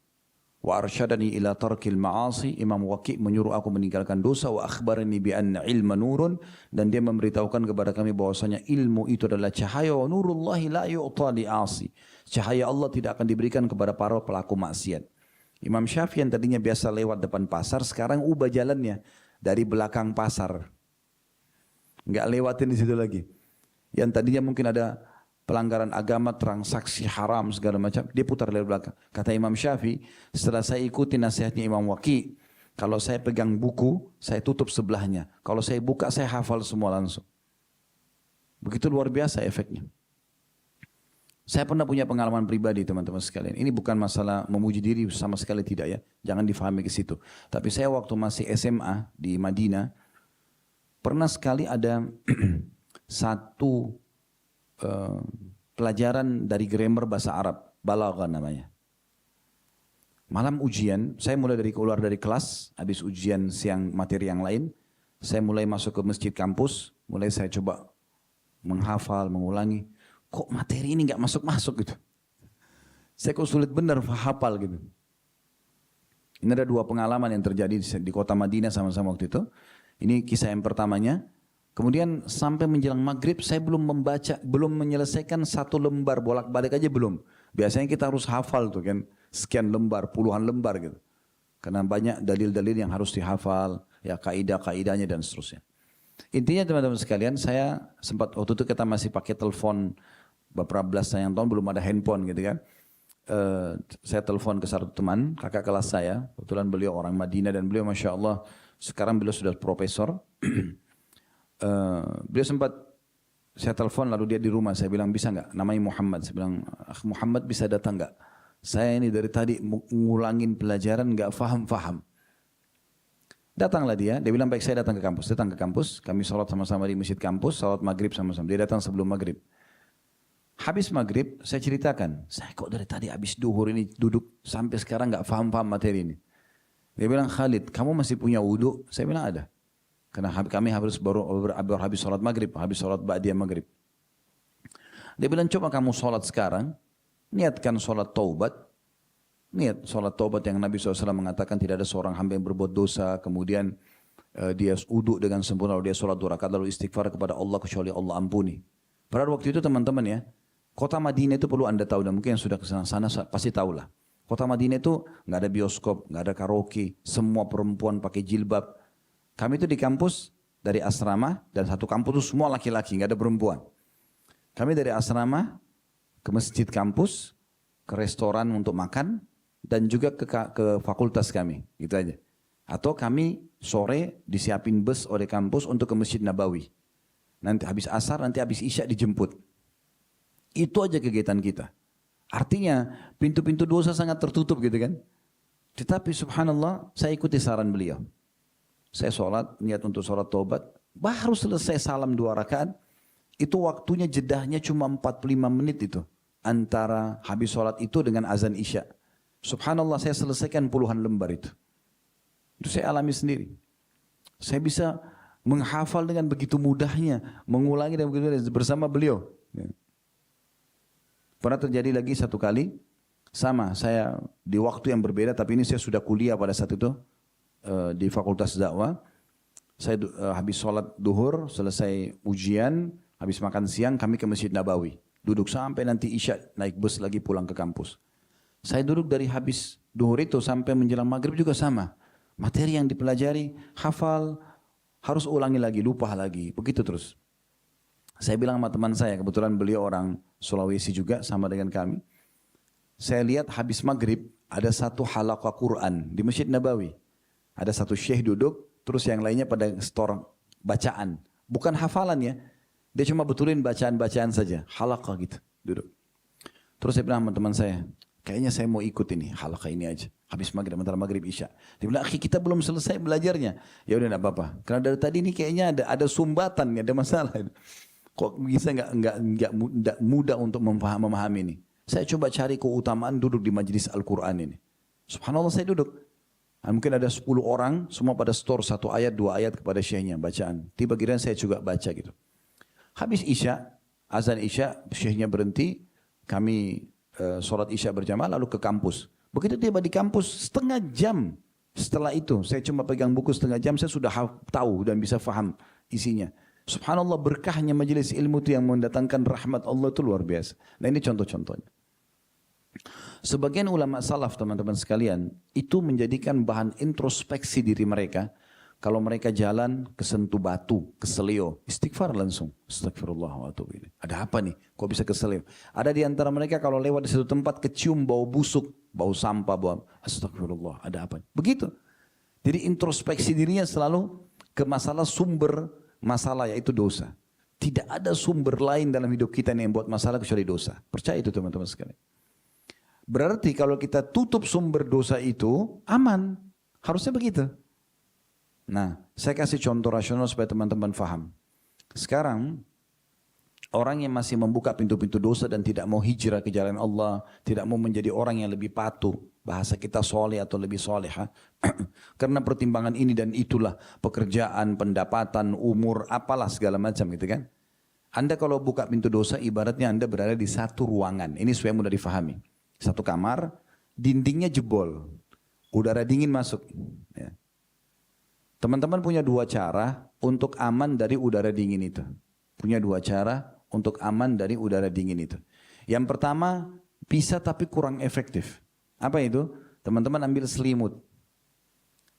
Speaker 1: Wa arsyadani ila tarkil ma'asi. Imam Waqi' menyuruh aku meninggalkan dosa. Wa akhbarani bi anna ilma nurun. Dan dia memberitahukan kepada kami bahwasanya ilmu itu adalah cahaya. Wa nurullahi la yu'ta li'asi. Cahaya Allah tidak akan diberikan kepada para pelaku maksiat. Imam Syafi'i yang tadinya biasa lewat depan pasar, sekarang ubah jalannya dari belakang pasar. Enggak lewatin di situ lagi. Yang tadinya mungkin ada pelanggaran agama, transaksi haram segala macam, dia putar dari belakang. Kata Imam Syafi'i, setelah saya ikuti nasihatnya Imam Waqi', kalau saya pegang buku, saya tutup sebelahnya. Kalau saya buka, saya hafal semua langsung. Begitu luar biasa efeknya. Saya pernah punya pengalaman pribadi teman-teman sekalian. Ini bukan masalah memuji diri sama sekali tidak ya. Jangan difahami ke situ. Tapi saya waktu masih SMA di Madinah, pernah sekali ada satu pelajaran dari grammar bahasa Arab. Balaghah namanya. Malam ujian, saya mulai keluar dari kelas, habis ujian siang materi yang lain. Saya mulai masuk ke masjid kampus, mulai saya coba menghafal, mengulangi. Kok materi ini nggak masuk-masuk gitu. Saya kok sulit benar hafal gitu. Ini ada dua pengalaman yang terjadi di kota Madinah sama-sama waktu itu. Ini kisah yang pertamanya. Kemudian sampai menjelang maghrib saya belum membaca, belum menyelesaikan satu lembar, bolak-balik aja belum. Biasanya kita harus hafal tuh kan, sekian lembar, puluhan lembar gitu. Karena banyak dalil-dalil yang harus dihafal, ya kaidah-kaidahnya dan seterusnya. Intinya teman-teman sekalian, saya sempat waktu itu kita masih pakai telepon beberapa belas sayang tahun, belum ada handphone gitu kan. Saya telepon ke satu teman, kakak kelas saya, kebetulan beliau orang Madinah dan beliau Masya Allah, sekarang beliau sudah profesor. Beliau sempat, saya telepon lalu dia di rumah, saya bilang bisa nggak, namanya Muhammad, saya bilang Muhammad bisa datang nggak? Saya ini dari tadi ngulangin pelajaran nggak faham-faham. Datanglah dia bilang baik saya datang ke kampus, kami sholat sama-sama di masjid kampus, sholat maghrib sama-sama, dia datang sebelum maghrib. Habis maghrib saya ceritakan, saya kok dari tadi habis duhur ini duduk sampai sekarang nggak paham-paham materi ini. Dia bilang Khalid, kamu masih punya wudhu? Saya bilang ada. Karena kami baru habis sholat maghrib, habis sholat ba'diyah maghrib. Dia bilang coba kamu sholat sekarang, niatkan sholat taubat. Niat sholat taubat yang Nabi SAW mengatakan tidak ada seorang hamba yang berbuat dosa, kemudian dia wudhu dengan sempurna, lalu dia sholat 2 rakaat, lalu istighfar kepada Allah kecuali Allah ampuni. Pada waktu itu teman-teman ya, kota Madinah itu perlu anda tahu, dan mungkin yang sudah ke sana pasti tahulah. Kota Madinah itu nggak ada bioskop, nggak ada karaoke, semua perempuan pakai jilbab. Kami itu di kampus dari asrama, dan satu kampus itu semua laki-laki, nggak ada perempuan. Kami dari asrama ke masjid kampus, ke restoran untuk makan, dan juga ke fakultas kami, gitu aja. Atau kami sore disiapin bus oleh kampus untuk ke Masjid Nabawi. Nanti habis asar, nanti habis isya dijemput. Itu aja kegiatan kita. Artinya pintu-pintu dosa sangat tertutup gitu kan. Tetapi subhanallah saya ikuti saran beliau. Saya sholat, niat untuk sholat taubat. Baru selesai salam 2 rakaat. Itu waktunya jedahnya cuma 45 menit itu. Antara habis sholat itu dengan azan isya. Subhanallah saya selesaikan puluhan lembar itu. Itu saya alami sendiri. Saya bisa menghafal dengan begitu mudahnya. Mengulangi dan begitu bersama beliau. Pernah terjadi lagi satu kali. Sama, saya di waktu yang berbeda, tapi ini saya sudah kuliah pada saat itu di Fakultas Dakwah. Saya habis sholat duhur, selesai ujian, habis makan siang, kami ke Masjid Nabawi. Duduk sampai nanti Isya, naik bus lagi pulang ke kampus. Saya duduk dari habis duhur itu sampai menjelang maghrib juga sama. Materi yang dipelajari, hafal, harus ulangi lagi, lupa lagi, begitu terus. Saya bilang sama teman saya, kebetulan beliau orang Sulawesi juga, sama dengan kami. Saya lihat habis maghrib, ada satu halaqah Quran di Masjid Nabawi. Ada satu syekh duduk, terus yang lainnya pada store bacaan. Bukan hafalan ya, dia cuma betulin bacaan-bacaan saja, halaqah gitu, duduk. Terus saya bilang sama teman saya, kayaknya saya mau ikut ini, halaqah ini aja. Habis maghrib, antara maghrib Isya. Dia bilang, akhi kita belum selesai belajarnya. Ya udah enggak apa-apa. Karena dari tadi ini kayaknya ada sumbatan, ada masalah. Kok bisa enggak mudah untuk memahami ini. Saya coba cari keutamaan duduk di majelis Al-Quran ini. Subhanallah saya duduk. Mungkin ada 10 orang, semua pada store 1 ayat, 2 ayat kepada syekhnya, bacaan. Tiba giliran saya juga baca gitu. Habis Isya, azan Isya, syekhnya berhenti. Kami sholat Isya berjamaah lalu ke kampus. Begitu tiba di kampus, setengah jam setelah itu, saya cuma pegang buku setengah jam, saya sudah tahu dan bisa faham isinya. Subhanallah berkahnya majelis ilmu itu yang mendatangkan rahmat Allah itu luar biasa. Nah ini contoh-contohnya. Sebagian ulama salaf teman-teman sekalian itu menjadikan bahan introspeksi diri mereka. Kalau mereka jalan kesentuh batu, keselio, istighfar langsung. Astagfirullah wa atubu ilaih. Ada apa nih? Kok bisa keselio? Ada di antara mereka kalau lewat di satu tempat kecium bau busuk, bau sampah, bau astagfirullah. Ada apa? Begitu. Jadi introspeksi dirinya selalu ke masalah sumber masalah yaitu dosa. Tidak ada sumber lain dalam hidup kita yang buat masalah kecuali dosa. Percaya itu teman-teman sekalian. Berarti kalau kita tutup sumber dosa itu aman. Harusnya begitu. Nah, saya kasih contoh rasional supaya teman-teman faham. Sekarang orang yang masih membuka pintu-pintu dosa dan tidak mau hijrah ke jalan Allah, tidak mau menjadi orang yang lebih patuh, bahasa kita soleh atau lebih soleha, karena pertimbangan ini dan itulah, pekerjaan, pendapatan, umur, apalah segala macam gitu kan. Anda kalau buka pintu dosa ibaratnya Anda berada di satu ruangan, ini supaya mudah difahami. Satu kamar, dindingnya jebol, udara dingin masuk. Ya. Teman-teman punya 2 cara untuk aman dari udara dingin itu. Punya 2 cara untuk aman dari udara dingin itu. Yang pertama, bisa tapi kurang efektif. Apa itu? Teman-teman ambil selimut.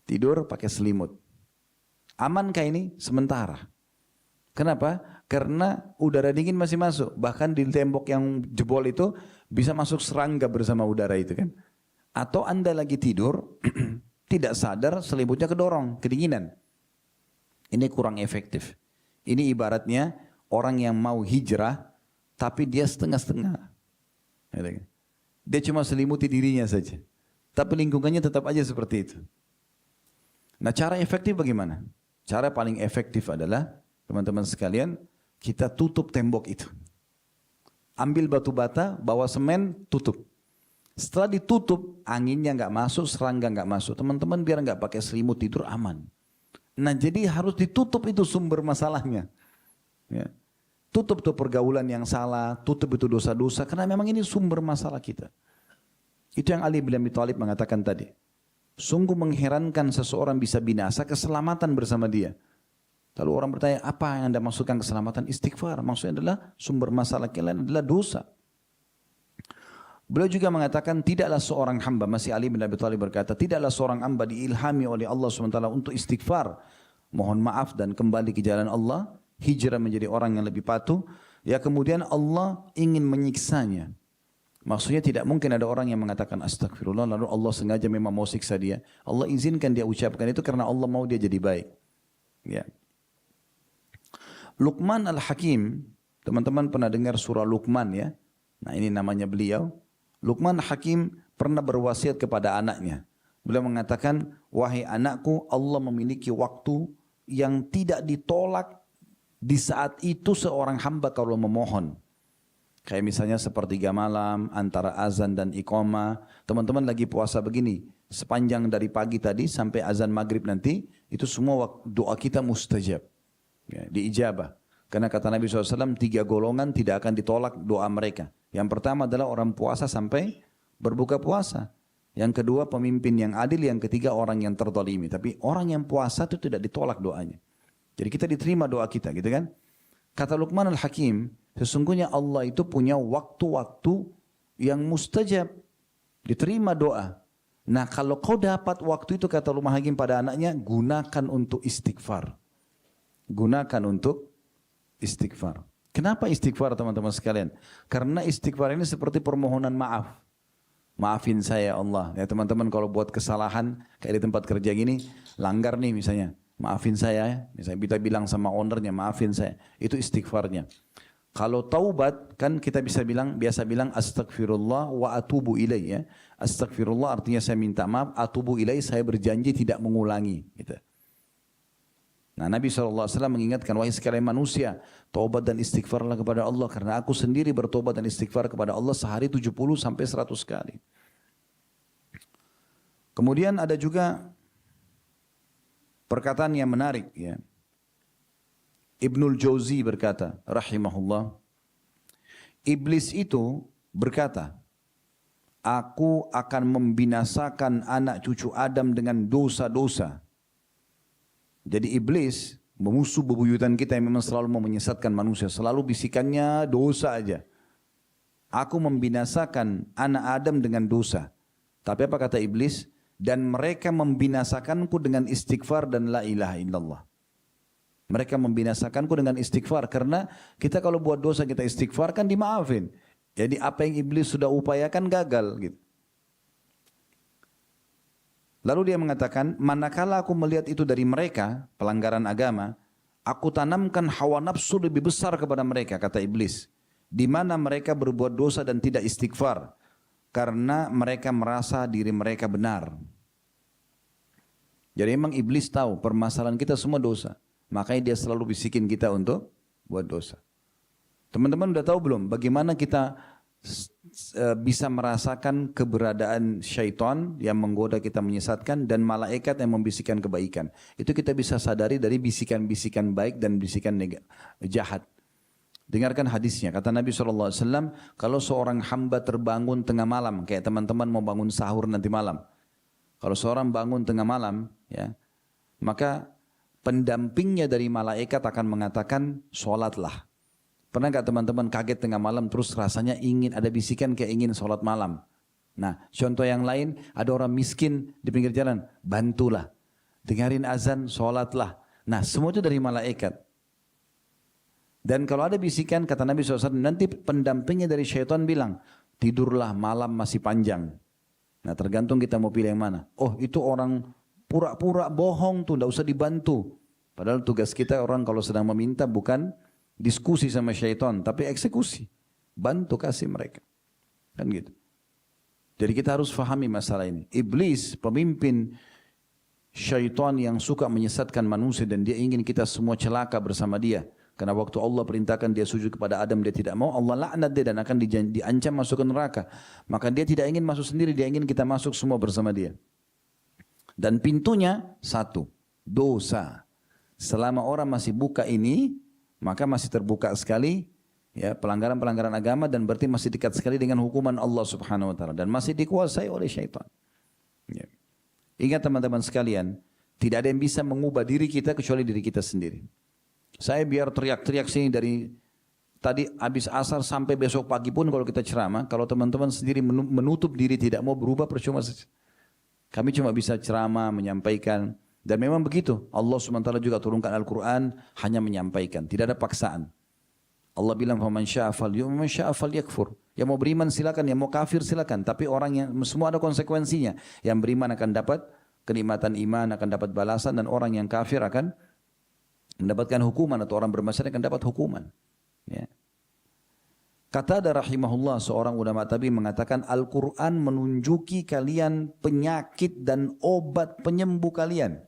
Speaker 1: Tidur pakai selimut. Amankah ini? Sementara. Kenapa? Karena udara dingin masih masuk. Bahkan di tembok yang jebol itu bisa masuk serangga bersama udara itu kan. Atau Anda lagi tidur, tidak sadar selimutnya kedorong, kedinginan. Ini kurang efektif. Ini ibaratnya orang yang mau hijrah, tapi dia setengah-setengah. Dia cuma selimuti dirinya saja. Tapi lingkungannya tetap aja seperti itu. Nah cara efektif bagaimana? Cara paling efektif adalah, teman-teman sekalian, kita tutup tembok itu. Ambil batu bata, bawa semen, tutup. Setelah ditutup, anginnya nggak masuk, serangga nggak masuk. Teman-teman biar nggak pakai selimut tidur aman. Nah jadi harus ditutup itu sumber masalahnya. Ya. Tutup tuh pergaulan yang salah, tutup itu dosa-dosa. Karena memang ini sumber masalah kita. Itu yang Ali bin Abi Thalib mengatakan tadi. Sungguh mengherankan seseorang bisa binasa keselamatan bersama dia. Lalu orang bertanya, apa yang Anda maksudkan keselamatan? Istighfar. Maksudnya adalah sumber masalah kalian adalah dosa. Beliau juga mengatakan tidaklah seorang hamba, masih Ali bin Abi Thalib berkata, tidaklah seorang hamba diilhami oleh Allah SWT untuk istighfar, mohon maaf dan kembali ke jalan Allah, hijrah menjadi orang yang lebih patuh, ya kemudian Allah ingin menyiksanya. Maksudnya tidak mungkin ada orang yang mengatakan astagfirullah lalu Allah sengaja memang mau siksa dia. Allah izinkan dia ucapkan itu karena Allah mau dia jadi baik. Ya. Luqman Al-Hakim, teman-teman pernah dengar surah Luqman ya? Nah ini namanya beliau. Luqman Hakim pernah berwasiat kepada anaknya. Beliau mengatakan, wahai anakku, Allah memiliki waktu yang tidak ditolak di saat itu seorang hamba kalau memohon. Kayak misalnya sepertiga malam, antara azan dan iqamah. Teman-teman lagi puasa begini, sepanjang dari pagi tadi sampai azan maghrib nanti, itu semua doa kita mustajab. Ya, diijabah. Karena kata Nabi SAW, 3 golongan tidak akan ditolak doa mereka. Yang pertama adalah orang puasa sampai berbuka puasa. Yang kedua pemimpin yang adil, yang ketiga orang yang terzalimi. Tapi orang yang puasa itu tidak ditolak doanya. Jadi kita diterima doa kita gitu kan. Kata Luqman Al-Hakim, sesungguhnya Allah itu punya waktu-waktu yang mustajab, diterima doa. Nah kalau kau dapat waktu itu, kata Luqman Hakim pada anaknya, gunakan untuk istighfar. Gunakan untuk istighfar. Kenapa istighfar teman-teman sekalian? Karena istighfar ini seperti permohonan maaf. Maafin saya Allah. Ya teman-teman kalau buat kesalahan kayak di tempat kerja gini, langgar nih misalnya. Maafin saya ya. Misalnya kita bilang sama ownernya, maafin saya. Itu istighfarnya. Kalau taubat kan kita bisa bilang, biasa bilang astagfirullah wa atubu ilaih ya. Astagfirullah artinya saya minta maaf, atubu ilaih saya berjanji tidak mengulangi. Gitu. Nah Nabi SAW mengingatkan, wahai sekalian manusia, taubat dan istighfarlah kepada Allah. Karena aku sendiri bertobat dan istighfar kepada Allah sehari 70 sampai 100 kali. Kemudian ada juga perkataan yang menarik ya. Ibnul Jauzi berkata, rahimahullah, iblis itu berkata, aku akan membinasakan anak cucu Adam dengan dosa-dosa. Jadi iblis, musuh bebuyutan kita yang memang selalu mau menyesatkan manusia, selalu bisikannya dosa aja. Aku membinasakan anak Adam dengan dosa. Tapi apa kata iblis? Dan mereka membinasakanku dengan istighfar dan la ilaha illallah. Mereka membinasakanku dengan istighfar. Karena kita kalau buat dosa kita istighfar kan dimaafin. Jadi apa yang iblis sudah upayakan gagal gitu. Lalu dia mengatakan, manakala aku melihat itu dari mereka, pelanggaran agama, aku tanamkan hawa nafsu lebih besar kepada mereka, kata iblis. Di mana mereka berbuat dosa dan tidak istighfar. Karena mereka merasa diri mereka benar. Jadi memang iblis tahu permasalahan kita semua dosa. Makanya dia selalu bisikin kita untuk buat dosa. Teman-teman udah tahu belum bagaimana kita bisa merasakan keberadaan syaitan yang menggoda kita menyesatkan dan malaikat yang membisikkan kebaikan. Itu kita bisa sadari dari bisikan-bisikan baik dan bisikan jahat. Dengarkan hadisnya, kata Nabi SAW, kalau seorang hamba terbangun tengah malam, kayak teman-teman mau bangun sahur nanti malam. Kalau seorang bangun tengah malam, ya, maka pendampingnya dari malaikat akan mengatakan, sholatlah. Pernah nggak teman-teman kaget tengah malam terus rasanya ingin, ada bisikan kayak ingin sholat malam. Nah contoh yang lain, ada orang miskin di pinggir jalan, bantulah. Dengarin azan, sholatlah. Nah semua itu dari malaikat. Dan kalau ada bisikan, kata Nabi SAW, nanti pendampingnya dari syaitan bilang, tidurlah malam masih panjang. Nah tergantung kita mau pilih yang mana. Oh itu orang pura-pura bohong tuh, tidak usah dibantu. Padahal tugas kita orang kalau sedang meminta bukan diskusi sama syaitan, tapi eksekusi. Bantu kasih mereka. Kan gitu. Jadi kita harus fahami masalah ini. Iblis, pemimpin syaitan yang suka menyesatkan manusia dan dia ingin kita semua celaka bersama dia. Karena waktu Allah perintahkan dia sujud kepada Adam, dia tidak mau, Allah laknat dia dan akan diancam masuk ke neraka. Maka dia tidak ingin masuk sendiri, dia ingin kita masuk semua bersama dia. Dan pintunya satu, dosa. Selama orang masih buka ini, maka masih terbuka sekali ya pelanggaran-pelanggaran agama dan berarti masih dekat sekali dengan hukuman Allah Subhanahu wa taala dan masih dikuasai oleh syaitan. Ya. Ingat teman-teman sekalian, tidak ada yang bisa mengubah diri kita kecuali diri kita sendiri. Saya biar teriak-teriak sini dari tadi habis asar sampai besok pagi pun kalau kita ceramah, kalau teman-teman sendiri menutup diri tidak mau berubah percuma saja. Kami cuma bisa ceramah, menyampaikan. Dan memang begitu. Allah SWT juga turunkan Al-Quran hanya menyampaikan. Tidak ada paksaan. Allah bilang, "Faman syaa'a falyu'min, man syaa'a falyakfur." Yang mau beriman silakan, yang mau kafir silakan. Tapi orang yang semua ada konsekuensinya. Yang beriman akan dapat kenikmatan iman, akan dapat balasan. Dan orang yang kafir akan mendapatkan hukuman. Atau orang bermaksiat akan dapat hukuman. Ya. Qatada rahimahullah, seorang ulama tabi mengatakan, Al-Quran menunjuki kalian penyakit dan obat penyembuh kalian.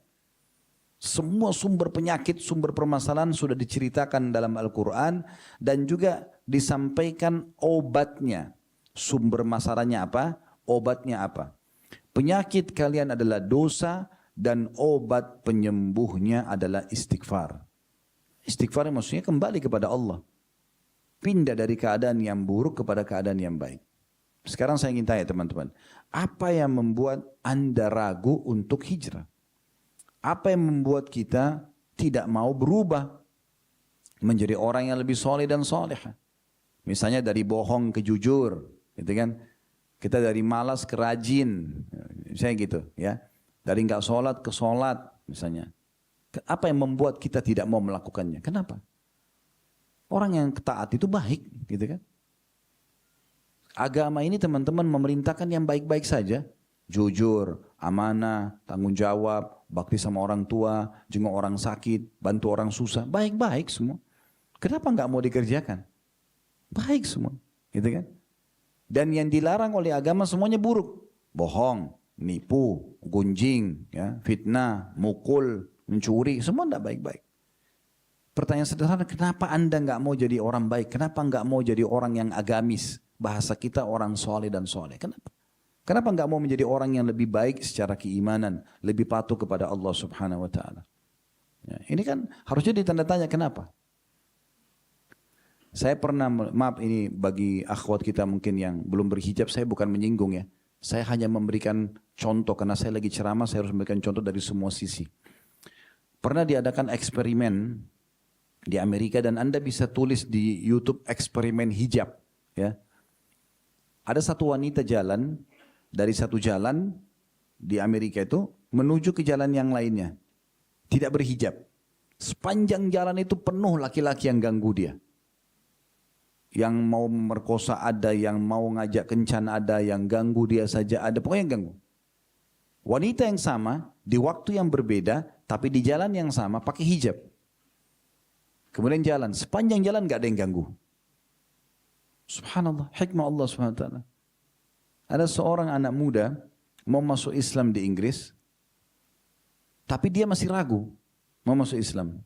Speaker 1: Semua sumber penyakit, sumber permasalahan sudah diceritakan dalam Al-Quran dan juga disampaikan obatnya. Sumber masalahnya apa? Obatnya apa? Penyakit kalian adalah dosa dan obat penyembuhnya adalah istighfar. Istighfar maksudnya kembali kepada Allah. Pindah dari keadaan yang buruk kepada keadaan yang baik. Sekarang saya ingin tanya teman-teman, apa yang membuat Anda ragu untuk hijrah? Apa yang membuat kita tidak mau berubah menjadi orang yang lebih soleh dan soleh? Misalnya dari bohong ke jujur, gitu kan? Kita dari malas ke rajin, misalnya gitu, ya. Dari nggak sholat ke sholat, misalnya. Apa yang membuat kita tidak mau melakukannya? Kenapa? Orang yang taat itu baik, gitu kan? Agama ini teman-teman memerintahkan yang baik-baik saja. Jujur, amanah, tanggung jawab, bakti sama orang tua, jenguk orang sakit, bantu orang susah. Baik-baik semua. Kenapa nggak mau dikerjakan? Baik semua. Gitu kan? Dan yang dilarang oleh agama semuanya buruk. Bohong, nipu, gunjing, ya, fitnah, mukul, mencuri. Semua tidak baik-baik. Pertanyaan sederhana, kenapa Anda nggak mau jadi orang baik? Kenapa nggak mau jadi orang yang agamis? Bahasa kita orang soleh dan soleh. Kenapa? Kenapa nggak mau menjadi orang yang lebih baik secara keimanan, lebih patuh kepada Allah Subhanahu Wa Taala? Ya, ini kan harusnya ditanda tanya kenapa? Saya pernah, maaf ini bagi akhwat kita mungkin yang belum berhijab, saya bukan menyinggung ya. Saya hanya memberikan contoh karena saya lagi ceramah, saya harus memberikan contoh dari semua sisi. Pernah diadakan eksperimen di Amerika dan Anda bisa tulis di YouTube eksperimen hijab, ya. Ada satu wanita jalan dari satu jalan di Amerika itu menuju ke jalan yang lainnya. Tidak berhijab. Sepanjang jalan itu penuh laki-laki yang ganggu dia. Yang mau memerkosa ada, yang mau ngajak kencan ada, yang ganggu dia saja ada, pokoknya ganggu. Wanita yang sama, di waktu yang berbeda, tapi di jalan yang sama pakai hijab. Kemudian jalan, sepanjang jalan gak ada yang ganggu. Subhanallah, hikmah Allah subhanahu wa ta'ala. Ada seorang anak muda mau masuk Islam di Inggris, tapi dia masih ragu mau masuk Islam.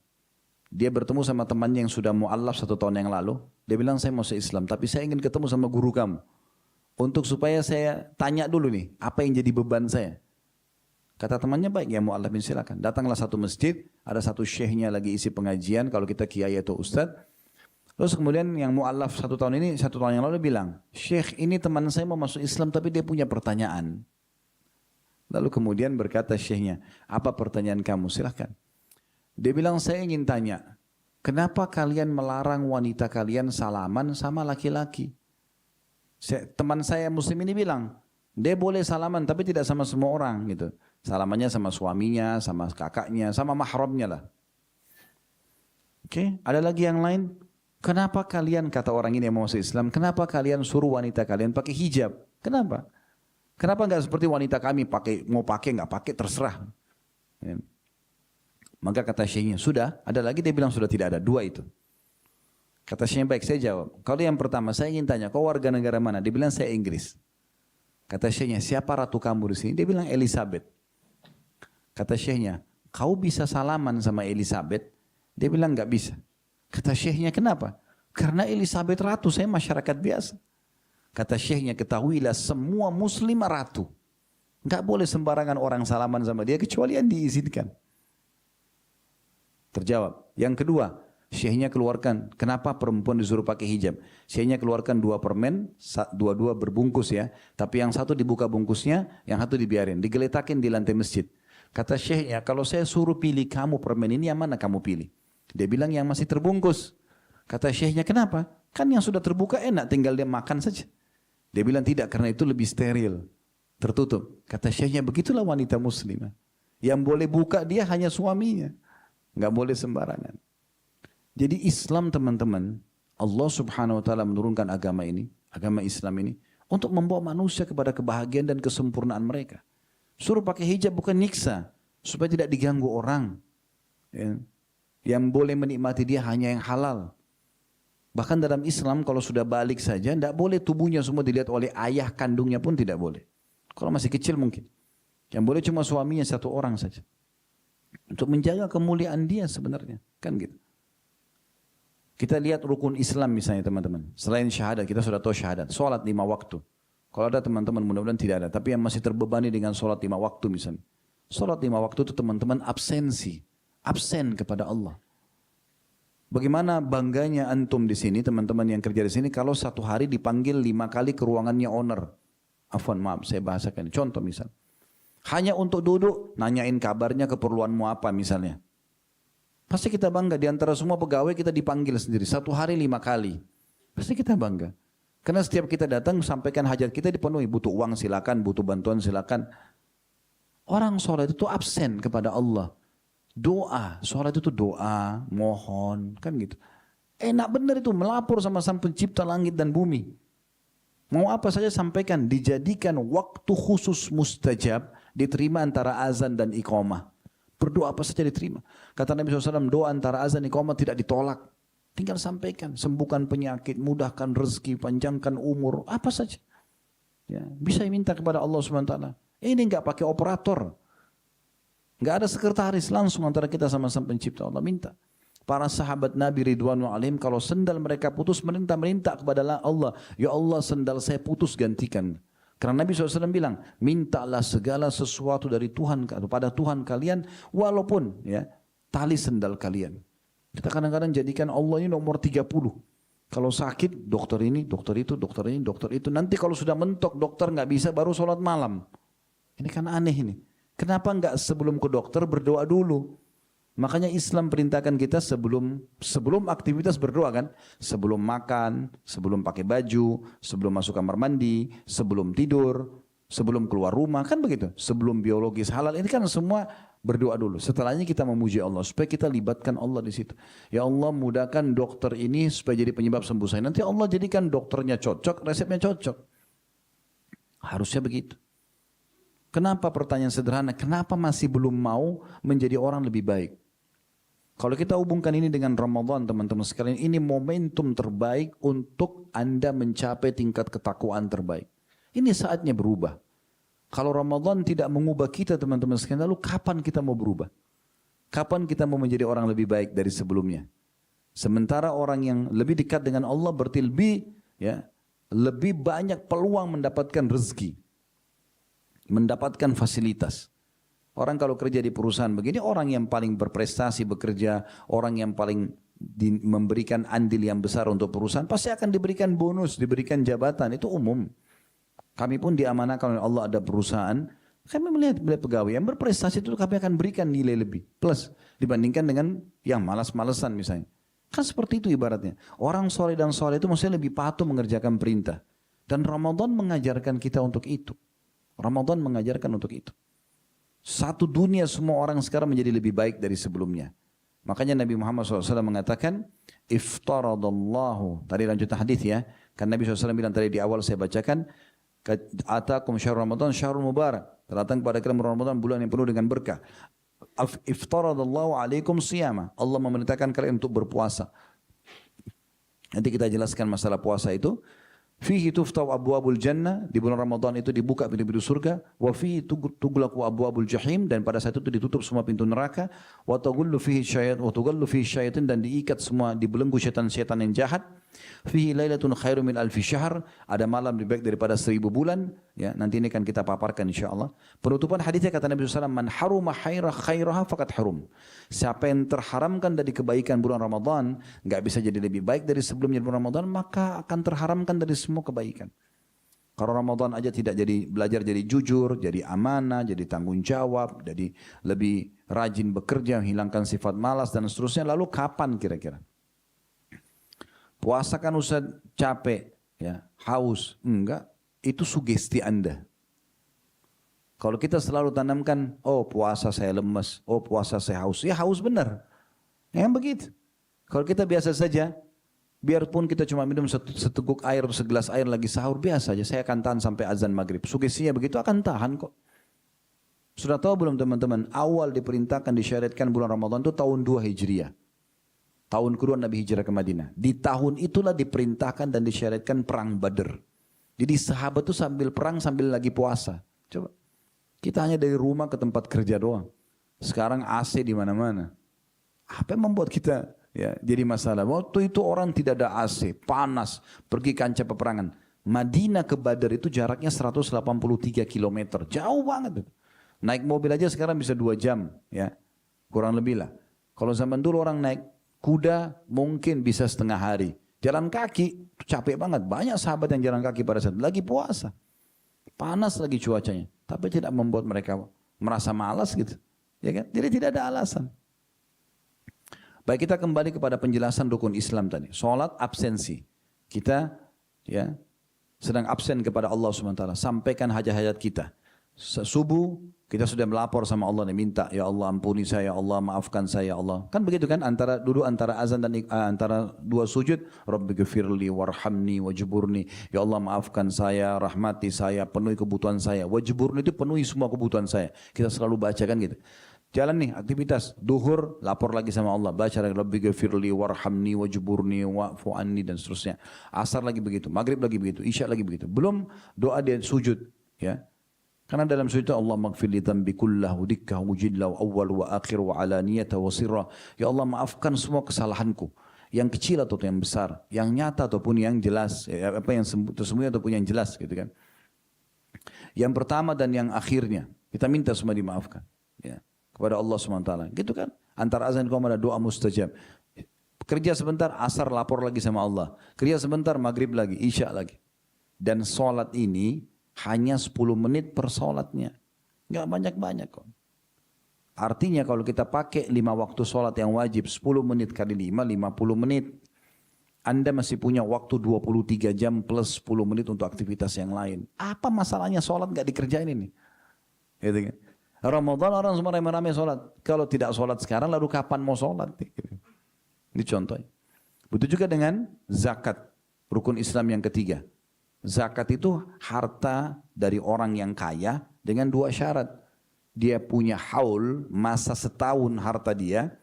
Speaker 1: Dia bertemu sama temannya yang sudah mu'allaf 1 tahun yang lalu. Dia bilang, saya mau masuk Islam, tapi saya ingin ketemu sama guru kamu. Untuk supaya saya tanya dulu nih, apa yang jadi beban saya. Kata temannya, baik ya mu'allafin silakan. Datanglah satu masjid, ada satu syekhnya lagi isi pengajian, kalau kita kiai atau ustadz. Terus kemudian yang mu'allaf 1 tahun ini, 1 tahun yang lalu bilang, Syekh ini teman saya mau masuk Islam tapi dia punya pertanyaan. Lalu kemudian berkata syekhnya, apa pertanyaan kamu? Silahkan. Dia bilang, saya ingin tanya, kenapa kalian melarang wanita kalian salaman sama laki-laki? Teman saya muslim ini bilang, dia boleh salaman tapi tidak sama semua orang gitu. Salamannya sama suaminya, sama kakaknya, sama mahramnya lah. Oke, ada lagi yang lain? Kenapa kalian, kata orang ini yang mau masuk Islam, kenapa kalian suruh wanita kalian pakai hijab? Kenapa? Kenapa nggak seperti wanita kami mau pakai nggak pakai terserah? Ya. Maka kata syekhnya, sudah, ada lagi, dia bilang sudah tidak ada, 2 itu. Kata syekhnya, baik, saya jawab. Kalau yang pertama, saya ingin tanya, kau warga negara mana? Dia bilang, saya Inggris. Kata syekhnya, siapa ratu kamu di sini? Dia bilang, Elizabeth. Kata syekhnya, kau bisa salaman sama Elizabeth? Dia bilang, nggak bisa. Kata syekhnya, kenapa? Karena Elizabeth ratu, saya masyarakat biasa. Kata syekhnya, ketahuilah semua muslim ratu. Nggak boleh sembarangan orang salaman sama dia, kecuali yang diizinkan. Terjawab. Yang kedua, syekhnya keluarkan, kenapa perempuan disuruh pakai hijab? Syekhnya keluarkan 2 permen, 2 berbungkus ya. Tapi yang satu dibuka bungkusnya, yang satu dibiarin. Digeletakin di lantai masjid. Kata syekhnya, kalau saya suruh pilih kamu permen ini, yang mana kamu pilih? Dia bilang yang masih terbungkus. Kata syekhnya, kenapa? Kan yang sudah terbuka enak, tinggal dia makan saja. Dia bilang tidak, karena itu lebih steril. Tertutup. Kata syekhnya, begitulah wanita muslimah. Yang boleh buka dia hanya suaminya. Nggak boleh sembarangan. Jadi Islam teman-teman, Allah subhanahu wa ta'ala menurunkan agama ini, agama Islam ini, untuk membawa manusia kepada kebahagiaan dan kesempurnaan mereka. Suruh pakai hijab bukan nyiksa, supaya tidak diganggu orang. Ya. Yang boleh menikmati dia hanya yang halal. Bahkan dalam Islam kalau sudah balik saja, tidak boleh tubuhnya semua dilihat oleh ayah kandungnya pun tidak boleh. Kalau masih kecil mungkin. Yang boleh cuma suaminya 1 orang saja. Untuk menjaga kemuliaan dia sebenarnya. Kan gitu. Kita lihat rukun Islam misalnya teman-teman. Selain syahadat, kita sudah tahu syahadat. Sholat 5 waktu. Kalau ada teman-teman mudah-mudahan tidak ada. Tapi yang masih terbebani dengan sholat 5 waktu misalnya. Sholat 5 waktu itu teman-teman absensi. Absen kepada Allah. Bagaimana bangganya antum di sini, teman-teman yang kerja di sini, kalau satu hari dipanggil 5 kali ke ruangannya owner. Afwan, maaf, saya bahasakan. Contoh misal. Hanya untuk duduk, nanyain kabarnya, keperluanmu apa misalnya. Pasti kita bangga. Di antara semua pegawai kita dipanggil sendiri. Satu hari 5 kali. Pasti kita bangga. Karena setiap kita datang, sampaikan hajat kita dipenuhi. Butuh uang silakan, butuh bantuan silakan. Orang sholat itu absen kepada Allah. Doa, sholat itu doa, mohon, kan gitu. Enak benar itu, melapor sama Sang Pencipta langit dan bumi. Mau apa saja sampaikan, dijadikan waktu khusus mustajab, diterima antara azan dan iqamah. Berdoa apa saja diterima. Kata Nabi SAW, doa antara azan dan iqamah tidak ditolak. Tinggal sampaikan, sembuhkan penyakit, mudahkan rezeki, panjangkan umur, apa saja. Ya, bisa minta kepada Allah SWT. Ini enggak pakai operator. Enggak ada sekretaris, langsung antara kita sama Sang Pencipta. Allah minta. Para sahabat Nabi Ridwanul Alim, kalau sendal mereka putus, minta kepada Allah, ya Allah sendal saya putus, gantikan. Karena Nabi SAW bilang, mintalah segala sesuatu dari Tuhan kepada Tuhan kalian, walaupun ya tali sendal kalian. Kita kadang-kadang jadikan Allah ini nomor 30. Kalau sakit, dokter ini, dokter itu, dokter ini, dokter itu. Nanti kalau sudah mentok dokter nggak bisa, baru sholat malam. Ini kan aneh ini. Kenapa enggak sebelum ke dokter berdoa dulu? Makanya Islam perintahkan kita sebelum aktivitas berdoa kan? Sebelum makan, sebelum pakai baju, sebelum masuk kamar mandi, sebelum tidur, sebelum keluar rumah, kan begitu? Sebelum biologis halal, ini kan semua berdoa dulu. Setelahnya kita memuji Allah, supaya kita libatkan Allah di situ. Ya Allah mudahkan dokter ini supaya jadi penyebab sembuh saya. Nanti Allah jadikan dokternya cocok, resepnya cocok. Harusnya begitu. Kenapa pertanyaan sederhana? Kenapa masih belum mau menjadi orang lebih baik? Kalau kita hubungkan ini dengan Ramadan, teman-teman sekalian, ini momentum terbaik untuk Anda mencapai tingkat ketakwaan terbaik. Ini saatnya berubah. Kalau Ramadan tidak mengubah kita, teman-teman sekalian, lalu kapan kita mau berubah? Kapan kita mau menjadi orang lebih baik dari sebelumnya? Sementara orang yang lebih dekat dengan Allah berarti lebih banyak peluang mendapatkan rezeki, mendapatkan fasilitas. Orang kalau kerja di perusahaan begini, orang yang paling berprestasi bekerja, orang yang paling memberikan andil yang besar untuk perusahaan, pasti akan diberikan bonus, diberikan jabatan, itu umum. Kami pun diamanahkan oleh Allah ada perusahaan, kami melihat pegawai yang berprestasi itu kami akan berikan nilai lebih, plus dibandingkan dengan yang malas-malesan misalnya. Kan seperti itu ibaratnya. Orang soleh dan soleh itu maksudnya lebih patuh mengerjakan perintah. Dan Ramadan mengajarkan kita untuk itu. Ramadan mengajarkan untuk itu. Satu dunia semua orang sekarang menjadi lebih baik dari sebelumnya. Makanya Nabi Muhammad SAW mengatakan, iftaradallahu, tadi lanjutan hadis ya, kan Nabi SAW bilang tadi di awal saya bacakan, atakum syahrul Ramadan syahrul mubarak, datang kepada kalian Ramadan bulan yang penuh dengan berkah. Iftaradallahu alaikum siyama, Allah memerintahkan kalian untuk berpuasa. Nanti kita jelaskan masalah puasa itu. Fihi tuftahu abwabul jannah, di bulan Ramadan itu dibuka pintu-pintu surga, wa fihi tughlaqu abwabul jahim, dan pada saat itu ditutup semua pintu neraka, wa tughallu fihi syaitan, dan diikat semua, dibelenggu syaitan-syaitan yang jahat. Fihi lailatun khairum min alfi syahr, ada malam lebih baik daripada 1000 bulan. Ya, nanti ini akan kita paparkan insyaallah. Penutupan hadisnya kata Nabi SAW, man haruma khairaha faqad harum. Siapa yang terharamkan dari kebaikan bulan Ramadan, enggak bisa jadi lebih baik dari sebelumnya bulan Ramadan, maka akan terharamkan dari semua kebaikan. Kalau Ramadan aja tidak belajar jadi jujur, jadi amanah, jadi tanggung jawab, jadi lebih rajin bekerja, hilangkan sifat malas dan seterusnya, lalu kapan kira-kira? Puasa kan usah capek, ya, haus, enggak, itu sugesti Anda. Kalau kita selalu tanamkan, oh puasa saya lemes, oh puasa saya haus, ya haus benar. Yang begitu. Kalau kita biasa saja, biarpun kita cuma minum seteguk air atau segelas air lagi sahur, biasa aja, saya akan tahan sampai azan maghrib. Sugestinya begitu akan tahan kok. Sudah tahu belum teman-teman, awal diperintahkan disyariatkan bulan Ramadan itu tahun 2 Hijriah. Tahun kedua Nabi hijrah ke Madinah. Di tahun itulah diperintahkan dan disyariatkan perang Badr. Jadi sahabat itu sambil perang sambil lagi puasa. Coba. Kita hanya dari rumah ke tempat kerja doang. Sekarang AC di mana-mana. Apa yang membuat kita ya jadi masalah? Waktu itu orang tidak ada AC, panas, pergi kancah peperangan. Madinah ke Badr itu jaraknya 183 km. Jauh banget. Naik mobil aja sekarang bisa 2 jam, ya. Kurang lebih lah. Kalau zaman dulu orang naik Kuda mungkin bisa setengah hari. Jalan kaki capek banget. Banyak sahabat yang jalan kaki pada saat lagi puasa. Panas lagi cuacanya. Tapi tidak membuat mereka merasa malas gitu. Ya kan? Jadi tidak ada alasan. Baik, kita kembali kepada penjelasan rukun Islam tadi. Salat absensi. Kita ya sedang absen kepada Allah SWT. Sampaikan hajat-hajat kita. Subuh kita sudah melapor sama Allah dan minta, ya Allah ampuni saya, ya Allah maafkan saya, ya Allah. Kan begitu kan duduk antara azan dan antara dua sujud, Rabbighfirli warhamni wajburni. Ya Allah maafkan saya, rahmati saya, penuhi kebutuhan saya. Wajburni itu penuhi semua kebutuhan saya. Kita selalu bacakan gitu. Jalan nih aktivitas, duhur lapor lagi sama Allah, baca lagi Rabbighfirli warhamni wajburni wa'fu anni dan seterusnya. Asar lagi begitu, maghrib lagi begitu, isya lagi begitu. Belum doa dia sujud, ya. Karena dalam sujud Allah maghfir li dhanbi kullahu dikkahu jillahu awwal wa akhir wa alaniyata wa sirra. Ya Allah maafkan semua kesalahanku. Yang kecil atau yang besar, yang nyata ataupun yang jelas, apa yang tersembunyi ataupun yang jelas gitu kan. Yang pertama dan yang akhirnya, kita minta semua dimaafkan. Ya, kepada Allah SWT. Gitu kan. Antara azan dan ada doa mustajab. Kerja sebentar, asar lapor lagi sama Allah. Kerja sebentar, maghrib lagi, isya lagi. Dan sholat ini hanya 10 menit per sholatnya. Nggak banyak-banyak kok. Artinya kalau kita pakai 5 waktu sholat yang wajib, 10 menit kali 5, 50 menit. Anda masih punya waktu 23 jam plus 10 menit untuk aktivitas yang lain. Apa masalahnya sholat nggak dikerjain ini? Gitu kan? Ramadan orang semua rame-rame sholat. Kalau tidak sholat sekarang lalu kapan mau sholat? Ini contohnya. Begitu juga dengan zakat. Rukun Islam yang ketiga. Zakat itu harta dari orang yang kaya dengan 2 syarat. Dia punya haul, masa setahun harta dia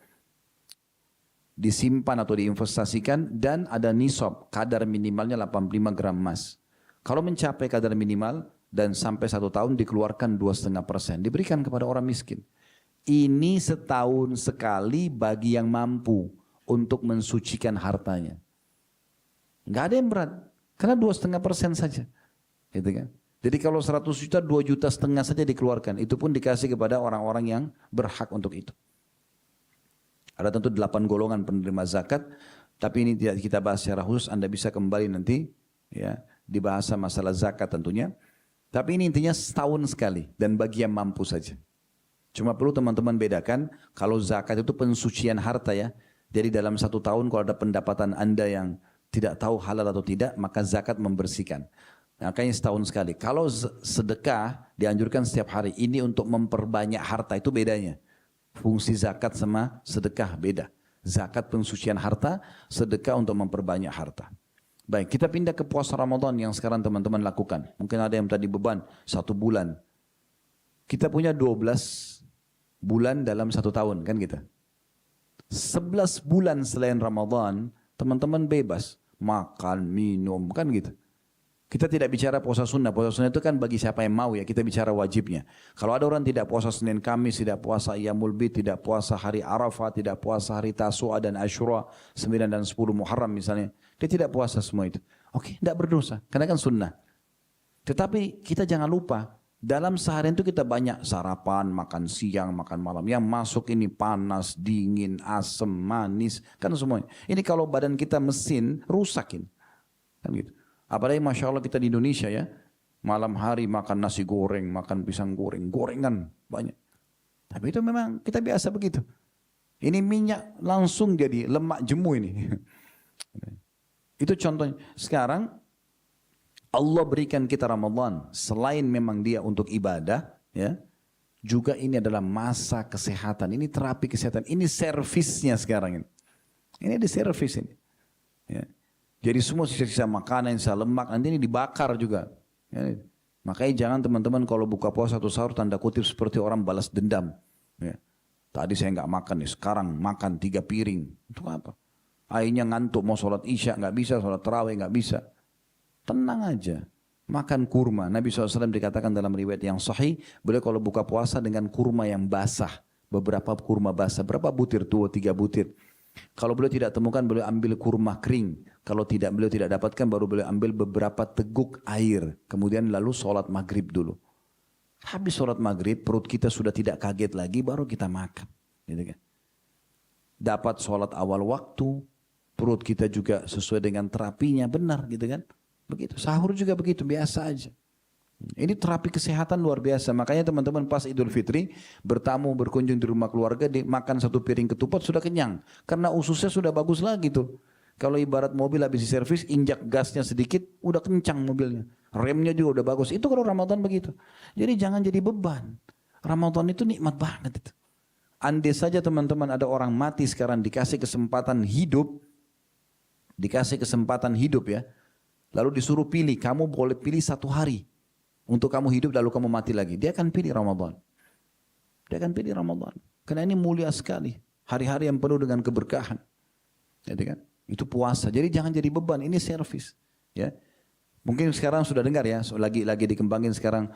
Speaker 1: disimpan atau diinvestasikan dan ada nisab, kadar minimalnya 85 gram emas. Kalau mencapai kadar minimal dan sampai 1 tahun dikeluarkan 2,5%, diberikan kepada orang miskin. Ini setahun sekali bagi yang mampu untuk mensucikan hartanya. Nggak ada yang berat. Karena 2,5% saja. Gitu kan? Jadi kalau 100 juta, 2,5 juta saja dikeluarkan. Itu pun dikasih kepada orang-orang yang berhak untuk itu. Ada tentu 8 golongan penerima zakat. Tapi ini tidak kita bahas secara khusus. Anda bisa kembali nanti. Ya, dibahas masalah zakat tentunya. Tapi ini intinya setahun sekali. Dan bagi yang mampu saja. Cuma perlu teman-teman bedakan. Kalau zakat itu pensucian harta ya. Jadi dalam 1 tahun kalau ada pendapatan Anda yang tidak tahu halal atau tidak, maka zakat membersihkan. Makanya setahun sekali. Kalau sedekah dianjurkan setiap hari. Ini untuk memperbanyak harta, itu bedanya. Fungsi zakat sama sedekah beda. Zakat pensucian harta, sedekah untuk memperbanyak harta. Baik, kita pindah ke puasa Ramadan yang sekarang teman-teman lakukan. Mungkin ada yang tadi beban 1 bulan. Kita punya 12 bulan dalam 1 tahun kan kita. 11 bulan selain Ramadan, teman-teman bebas. Makan, minum, kan gitu. Kita tidak bicara puasa sunnah. Puasa sunnah itu kan bagi siapa yang mau ya. Kita bicara wajibnya. Kalau ada orang tidak puasa Senin Kamis, tidak puasa Iyamul Bid, tidak puasa hari Arafah, tidak puasa hari Tasu'a dan Asyura, 9 dan 10 Muharram misalnya. Dia tidak puasa semua itu. Oke, tidak berdosa. Karena kan sunnah. Tetapi kita jangan lupa. Dalam seharian itu kita banyak sarapan, makan siang, makan malam. Yang masuk ini panas, dingin, asam, manis. Kan semuanya. Ini kalau badan kita mesin, rusakin. Kan gitu. Apalagi Masya Allah kita di Indonesia ya. Malam hari makan nasi goreng, makan pisang goreng. Gorengan banyak. Tapi itu memang kita biasa begitu. Ini minyak langsung jadi lemak jemu ini. Itu contohnya. Sekarang Allah berikan kita Ramadan selain memang dia untuk ibadah, ya, juga ini adalah masa kesehatan. Ini terapi kesehatan. Ini servisnya sekarang ini. Ini di servis ini. Ya. Jadi semua sisa-sisa makanan, sisa lemak nanti ini dibakar juga. Ya. Makanya jangan teman-teman kalau buka puasa atau sahur tanda kutip seperti orang balas dendam. Ya. Tadi saya nggak makan nih, sekarang makan 3 piring. Itu apa? Akhirnya ngantuk mau sholat isya nggak bisa, sholat tarawih nggak bisa. Tenang aja, makan kurma. Nabi SAW dikatakan dalam riwayat yang sahih, beliau kalau buka puasa dengan kurma yang basah. Beberapa kurma basah, berapa butir? 2-3 butir. Kalau beliau tidak temukan, beliau ambil kurma kering. Kalau tidak beliau tidak dapatkan, baru beliau ambil beberapa teguk air. Kemudian lalu sholat maghrib dulu. Habis sholat maghrib, perut kita sudah tidak kaget lagi, baru kita makan. Gitu kan? dapat sholat awal waktu, perut kita juga sesuai dengan terapinya, benar gitu kan. Begitu, sahur juga begitu, biasa aja. Ini terapi kesehatan luar biasa. Makanya teman-teman pas Idul Fitri bertamu berkunjung di rumah keluarga, makan satu piring ketupat sudah kenyang. Karena ususnya sudah bagus lagi tuh. Kalau ibarat mobil habis diservis, injak gasnya sedikit, udah kencang mobilnya. Remnya juga udah bagus. Itu kalau Ramadan begitu. Jadi jangan jadi beban. Ramadan itu nikmat banget itu. Andai saja teman-teman ada orang mati sekarang dikasih kesempatan hidup ya. Lalu disuruh pilih, kamu boleh pilih 1 hari. Untuk kamu hidup lalu kamu mati lagi. Dia akan pilih Ramadan. Dia akan pilih Ramadan. Karena ini mulia sekali. Hari-hari yang penuh dengan keberkahan. Jadi kan? Itu puasa. Jadi jangan jadi beban. Ini servis. Ya. Mungkin sekarang sudah dengar ya. Lagi dikembangin sekarang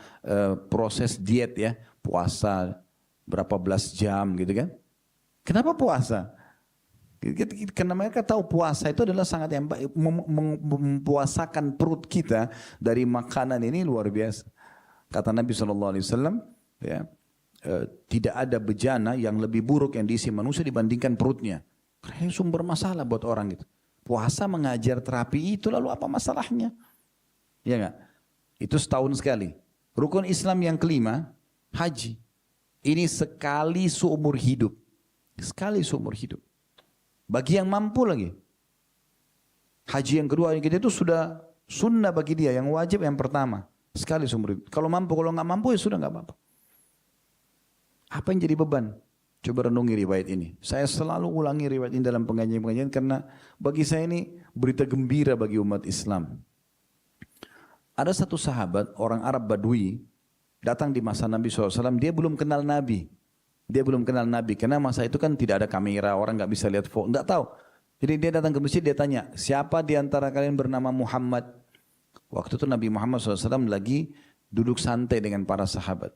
Speaker 1: proses diet ya. Puasa berapa belas jam gitu kan. Kenapa puasa? Karena mereka tahu puasa itu adalah sangat yang baik, mempuasakan perut kita dari makanan ini luar biasa. Kata Nabi SAW, ya, tidak ada bejana yang lebih buruk yang diisi manusia dibandingkan perutnya. Karena sumber masalah buat orang itu. Puasa mengajar terapi itu lalu apa masalahnya? Ya enggak? Itu setahun sekali. Rukun Islam yang kelima, haji. Ini sekali seumur hidup. Sekali seumur hidup. Bagi yang mampu lagi. Haji yang kedua kita itu sudah sunnah bagi dia. Yang wajib yang pertama. Sekali seumur hidup. Kalau mampu, kalau nggak mampu ya sudah nggak apa-apa. Apa yang jadi beban? Coba renungi riwayat ini. Saya selalu ulangi riwayat ini dalam pengajian-pengajian karena bagi saya ini berita gembira bagi umat Islam. Ada satu sahabat, orang Arab Badui, datang di masa Nabi SAW. Dia belum kenal Nabi. Dia belum kenal Nabi, karena masa itu kan tidak ada kamera, orang nggak bisa lihat foto, nggak tahu. Jadi dia datang ke masjid, dia tanya, siapa di antara kalian bernama Muhammad? Waktu itu Nabi Muhammad SAW lagi duduk santai dengan para sahabat.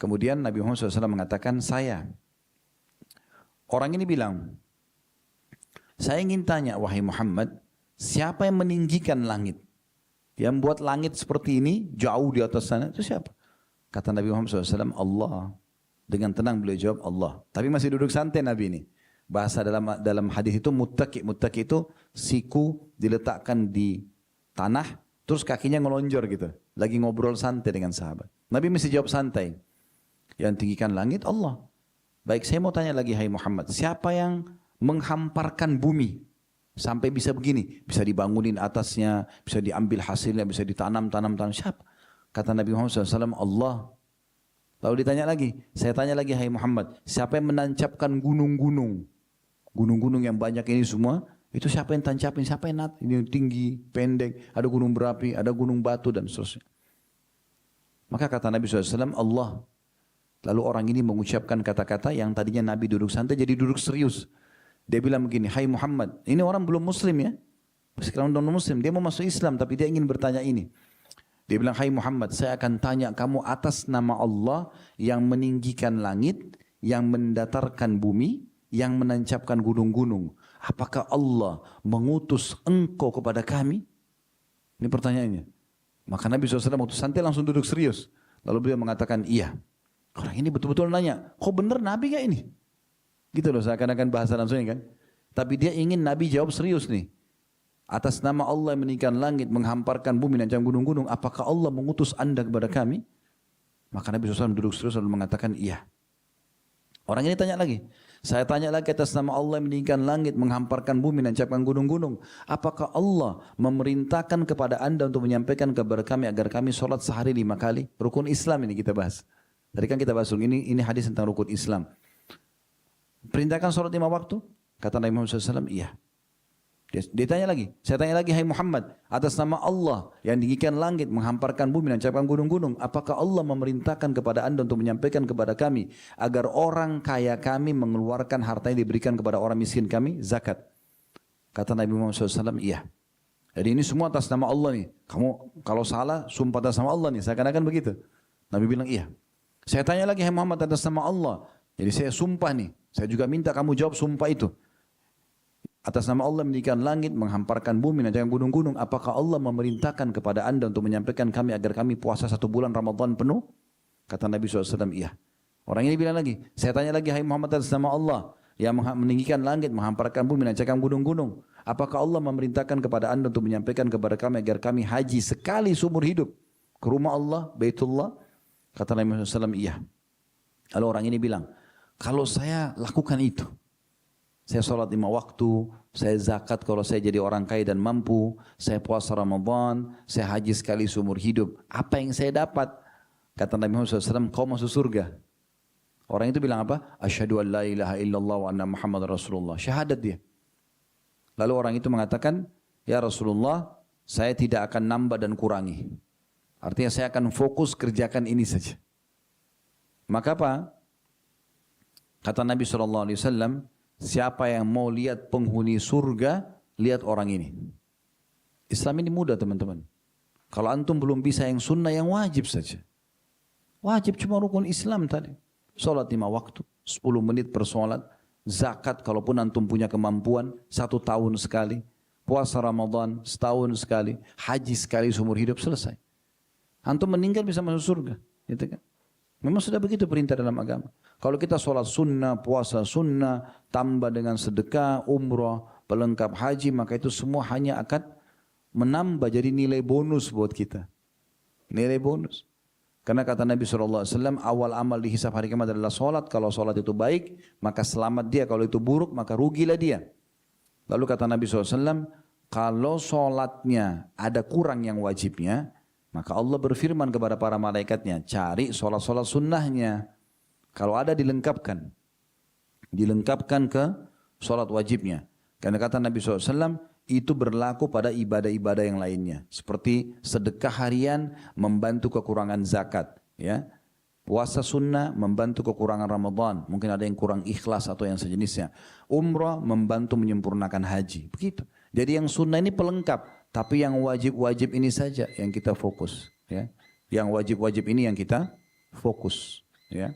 Speaker 1: Kemudian Nabi Muhammad SAW mengatakan, saya. Orang ini bilang, saya ingin tanya, wahai Muhammad, siapa yang meninggikan langit? Yang buat langit seperti ini, jauh di atas sana, itu siapa? Kata Nabi Muhammad SAW, Allah. Dengan tenang beliau jawab Allah. Tapi masih duduk santai Nabi ini. Bahasa dalam hadis itu muttaki. Muttaki itu siku diletakkan di tanah, terus kakinya ngelonjor gitu. Lagi ngobrol santai dengan sahabat. Nabi mesti jawab santai. Yang tinggikan langit Allah. Baik, saya mau tanya lagi, hai Muhammad. Siapa yang menghamparkan bumi sampai bisa begini? Bisa dibangunin atasnya, bisa diambil hasilnya, bisa ditanam. Siapa? Kata Nabi Muhammad SAW, Allah. Lalu ditanya lagi, saya tanya lagi, hai Muhammad, siapa yang menancapkan gunung-gunung? Gunung-gunung yang banyak ini semua, itu siapa yang tancapin? Siapa yang ini tinggi, pendek, ada gunung berapi, ada gunung batu dan seterusnya. Maka kata Nabi SAW, Allah. Lalu orang ini mengucapkan kata-kata yang tadinya Nabi duduk santai jadi duduk serius. Dia bilang begini, hai Muhammad, ini orang belum muslim ya. Sekarang belum muslim, dia mau masuk Islam tapi dia ingin bertanya ini. Dia bilang, hai Muhammad, saya akan tanya kamu atas nama Allah yang meninggikan langit, yang mendatarkan bumi, yang menancapkan gunung-gunung. Apakah Allah mengutus engkau kepada kami? Ini pertanyaannya. Maka Nabi SAW waktu santai langsung duduk serius. Lalu beliau mengatakan, iya. Orang ini betul-betul nanya, kok benar Nabi gak ini? Gitu loh, seakan-akan bahasa langsungnya kan. Tapi dia ingin Nabi jawab serius nih. Atas nama Allah yang meninggikan langit, menghamparkan bumi dan gunung-gunung, apakah Allah mengutus anda kepada kami? Maka Nabi SAW duduk serius lalu mengatakan, iya. Orang ini tanya lagi, saya tanya lagi atas nama Allah yang meninggikan langit, menghamparkan bumi dan gunung-gunung, apakah Allah memerintahkan kepada anda untuk menyampaikan kepada kami agar kami sholat sehari 5 kali? Rukun Islam ini kita bahas. Tadi kan kita bahas, ini hadis tentang rukun Islam. Perintahkan sholat 5 waktu? Kata Nabi Muhammad SAW, iya. Dia tanya lagi, saya tanya lagi, hai Muhammad, atas nama Allah yang meninggikan langit, menghamparkan bumi dan gunung-gunung, apakah Allah memerintahkan kepada anda untuk menyampaikan kepada kami agar orang kaya kami mengeluarkan harta yang diberikan kepada orang miskin kami, zakat? Kata Nabi Muhammad SAW, iya. Jadi ini semua atas nama Allah nih. Kamu kalau salah, sumpah atas nama Allah nih. Seakan-akan begitu. Nabi bilang, iya. Saya tanya lagi, hai Muhammad, atas nama Allah. Jadi saya sumpah nih. Saya juga minta kamu jawab sumpah itu. Atas nama Allah meninggikan langit, menghamparkan bumi dan gunung-gunung, apakah Allah memerintahkan kepada anda untuk menyampaikan kami agar kami puasa 1 bulan Ramadan penuh? Kata Nabi SAW, iya. Orang ini bilang lagi, saya tanya lagi, hai Muhammad, atas nama Allah yang meninggikan langit, menghamparkan bumi, menancapkan gunung-gunung. Apakah Allah memerintahkan kepada anda untuk menyampaikan kepada kami agar kami haji sekali seumur hidup ke rumah Allah, Baitullah? Kata Nabi SAW, iya. Lalu orang ini bilang, kalau saya lakukan itu, saya sholat 5 waktu, saya zakat kalau saya jadi orang kaya dan mampu, saya puasa Ramadan, saya haji sekali seumur hidup, apa yang saya dapat? Kata Nabi Muhammad SAW, kau masuk surga. Orang itu bilang apa? Asyhadu an la ilaha illallah wa anna Muhammad Rasulullah. Syahadat dia. Lalu orang itu mengatakan, ya Rasulullah, saya tidak akan nambah dan kurangi. Artinya saya akan fokus kerjakan ini saja. Maka apa? Kata Nabi SAW, siapa yang mau lihat penghuni surga, lihat orang ini. Islam ini mudah teman-teman. Kalau antum belum bisa yang sunnah, yang wajib saja. Wajib cuma rukun Islam tadi. Sholat 5 waktu, 10 menit per sholat. Zakat kalaupun antum punya kemampuan, 1 tahun sekali. Puasa Ramadan, setahun sekali. Haji sekali seumur hidup, selesai. Antum meninggal bisa masuk surga. Gitu kan? Memang sudah begitu perintah dalam agama. Kalau kita sholat sunnah, puasa sunnah, tambah dengan sedekah, umrah, pelengkap haji, maka itu semua hanya akan menambah jadi nilai bonus buat kita. Nilai bonus. Karena kata Nabi SAW, awal amal dihisab hari kiamat adalah sholat. Kalau sholat itu baik, maka selamat dia. Kalau itu buruk, maka rugilah dia. Lalu kata Nabi SAW, kalau sholatnya ada kurang yang wajibnya, maka Allah berfirman kepada para malaikatnya, cari sholat-sholat sunnahnya. Kalau ada dilengkapkan. Dilengkapkan ke sholat wajibnya. Karena kata Nabi SAW, itu berlaku pada ibadah-ibadah yang lainnya. Seperti sedekah harian membantu kekurangan zakat. Ya. Puasa sunnah membantu kekurangan Ramadan. Mungkin ada yang kurang ikhlas atau yang sejenisnya. Umrah membantu menyempurnakan haji. Begitu. Jadi yang sunnah ini pelengkap. Tapi yang wajib-wajib ini saja yang kita fokus. Ya. Yang wajib-wajib ini yang kita fokus. Ya.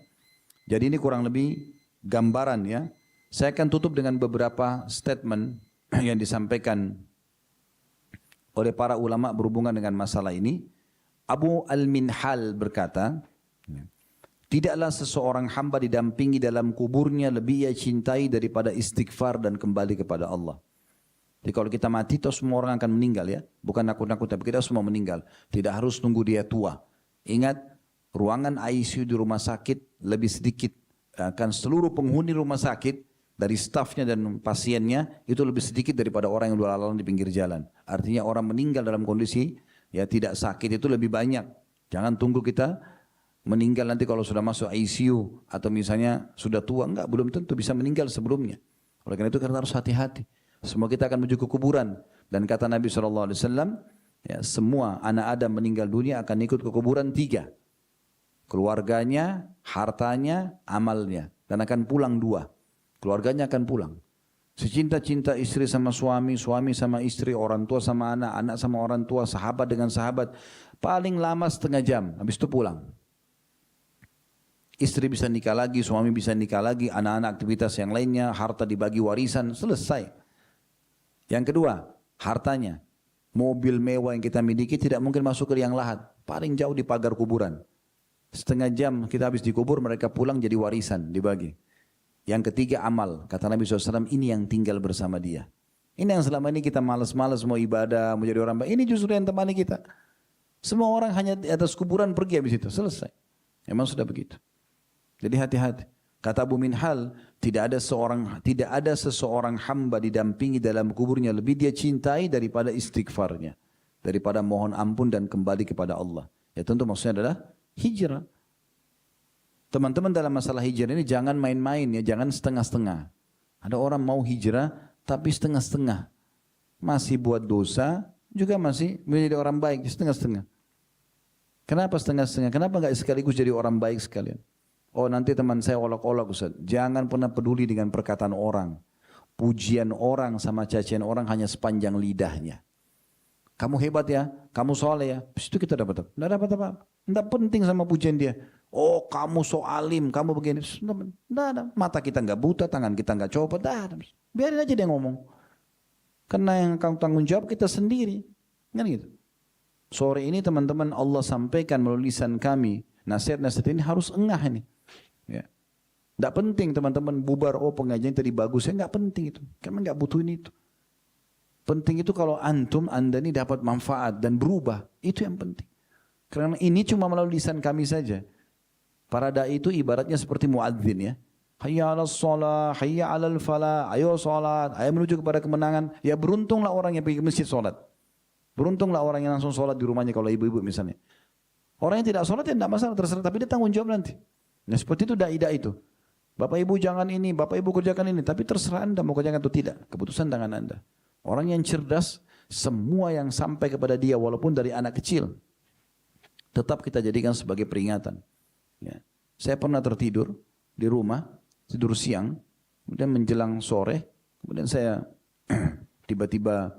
Speaker 1: Jadi ini kurang lebih gambaran ya. Saya akan tutup dengan beberapa statement yang disampaikan oleh para ulama berhubungan dengan masalah ini. Abu Al-Minhal berkata, tidaklah seseorang hamba didampingi dalam kuburnya lebih ia cintai daripada istighfar dan kembali kepada Allah. Jadi kalau kita mati, toh semua orang akan meninggal ya. Bukan nakut-nakut, tapi kita semua meninggal. Tidak harus nunggu dia tua. Ingat, ruangan ICU di rumah sakit lebih sedikit. Akan seluruh penghuni rumah sakit, dari stafnya dan pasiennya itu lebih sedikit daripada orang yang berlalang di pinggir jalan. Artinya orang meninggal dalam kondisi ya tidak sakit itu lebih banyak. Jangan tunggu kita meninggal nanti kalau sudah masuk ICU atau misalnya sudah tua, enggak, belum tentu bisa meninggal sebelumnya. Oleh karena itu kita harus hati-hati. Semua kita akan menuju ke kuburan dan kata Nabi SAW, ya, semua anak Adam meninggal dunia akan ikut ke kuburan 3. Keluarganya, hartanya, amalnya, dan akan pulang 2. Keluarganya akan pulang. Secinta-cinta istri sama suami, suami sama istri, orang tua sama anak, anak sama orang tua, sahabat dengan sahabat. Paling lama setengah jam, habis itu pulang. Istri bisa nikah lagi, suami bisa nikah lagi, anak-anak aktivitas yang lainnya, harta dibagi warisan, selesai. Yang kedua, hartanya. Mobil mewah yang kita miliki tidak mungkin masuk ke liang lahat. Paling jauh di pagar kuburan. Setengah jam kita habis dikubur, mereka pulang jadi warisan, dibagi. Yang ketiga amal, kata Nabi SAW, ini yang tinggal bersama dia. Ini yang selama ini kita malas-malas mau ibadah, mau jadi orang baik. Ini justru yang temani kita. Semua orang hanya di atas kuburan pergi habis itu, selesai. Memang sudah begitu. Jadi hati-hati. Kata Abu Minhal, tidak ada seseorang hamba didampingi dalam kuburnya lebih dia cintai daripada istighfarnya, daripada mohon ampun dan kembali kepada Allah. Ya tentu maksudnya adalah hijrah. Teman-teman dalam masalah hijrah ini jangan main-main ya, jangan setengah-setengah. Ada orang mau hijrah tapi setengah-setengah. Masih buat dosa, juga masih menjadi orang baik, setengah-setengah. Kenapa setengah-setengah? Kenapa enggak sekaligus jadi orang baik sekalian? Oh nanti teman saya olok-olok Ustaz. Jangan pernah peduli dengan perkataan orang. Pujian orang sama cacian orang hanya sepanjang lidahnya. Kamu hebat ya, kamu soleh ya. Itu kita dapat apa? Tidak dapat apa-apa. Tidak penting sama pujian dia. Oh kamu so alim, kamu begini. Tidak ada. Mata kita nggak buta, tangan kita nggak copot. Biarin aja dia ngomong. Karena yang kamu tanggung jawab kita sendiri. Kan gitu. Sore ini teman-teman Allah sampaikan melalui lisan kami. Nasihat-nasihat ini harus engah ini. Ya. Tidak penting teman-teman bubar, oh pengajian tadi bagus, saya nggak penting itu. Kami nggak butuhin itu. Penting itu kalau anda ini dapat manfaat dan berubah, itu yang penting. Karena ini cuma melalui lisan kami saja. Para dai itu ibaratnya seperti muadzin ya. Hayya 'alas shalah, hayya 'alal falah, ayo salat, ayo menuju kepada kemenangan. Ya beruntunglah orang yang pergi ke masjid salat. Beruntunglah orang yang langsung salat di rumahnya kalau ibu-ibu misalnya. Orang yang tidak salat ya tidak masalah, terserah, tapi dia tanggung jawab nanti. Nah seperti itu dai-dai itu. Bapak ibu jangan ini, bapak ibu kerjakan ini, tapi terserah anda mau kerjakan atau tidak. Keputusan tangan anda. Orang yang cerdas, semua yang sampai kepada dia walaupun dari anak kecil, tetap kita jadikan sebagai peringatan. Ya. Saya pernah tertidur di rumah, tidur siang, kemudian menjelang sore, kemudian saya tiba-tiba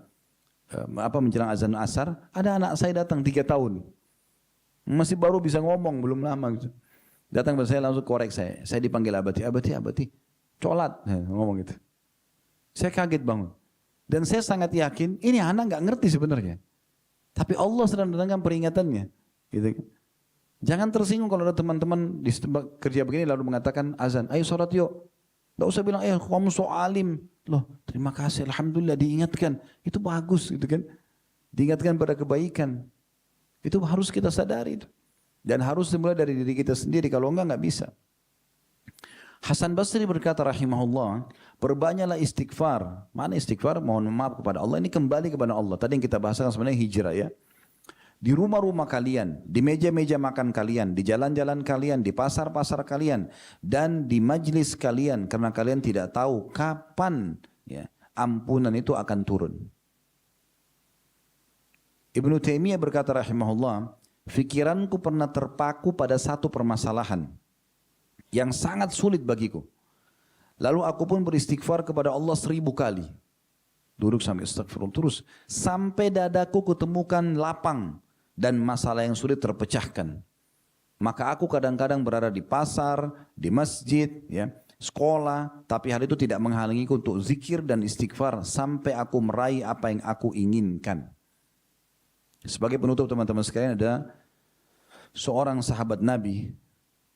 Speaker 1: menjelang azan asar, ada anak saya datang 3 tahun. Masih baru bisa ngomong, belum lama gitu. Datang ke saya langsung korek saya dipanggil abati, colat, ngomong gitu. Saya kaget bangun. Dan saya sangat yakin, ini anak nggak ngerti sebenarnya. Tapi Allah sedang datangkan peringatannya. Gitu kan. Jangan tersinggung kalau ada teman-teman di kerja begini lalu mengatakan azan, ayo sholat yuk. Nggak usah bilang, kamu so alim. Loh, terima kasih, alhamdulillah diingatkan. Itu bagus gitu kan. Diingatkan pada kebaikan. Itu harus kita sadari itu. Dan harus dimulai dari diri kita sendiri, kalau enggak bisa. Hasan Basri berkata rahimahullah, perbanyaklah istighfar. Mana istighfar? Mohon maaf kepada Allah. Ini kembali kepada Allah. Tadi yang kita bahasakan sebenarnya hijrah ya. Di rumah-rumah kalian, di meja-meja makan kalian, di jalan-jalan kalian, di pasar-pasar kalian, dan di majlis kalian. Karena kalian tidak tahu kapan ya, ampunan itu akan turun. Ibnu Taimiyah berkata rahimahullah, fikiranku pernah terpaku pada satu permasalahan yang sangat sulit bagiku. Lalu aku pun beristighfar kepada Allah 1000 kali. Duduk sampai astagfirullah terus. Sampai dadaku kutemukan lapang dan masalah yang sulit terpecahkan. Maka aku kadang-kadang berada di pasar, di masjid, ya, sekolah. Tapi hal itu tidak menghalangiku untuk zikir dan istighfar sampai aku meraih apa yang aku inginkan. Sebagai penutup teman-teman sekalian, ada seorang sahabat Nabi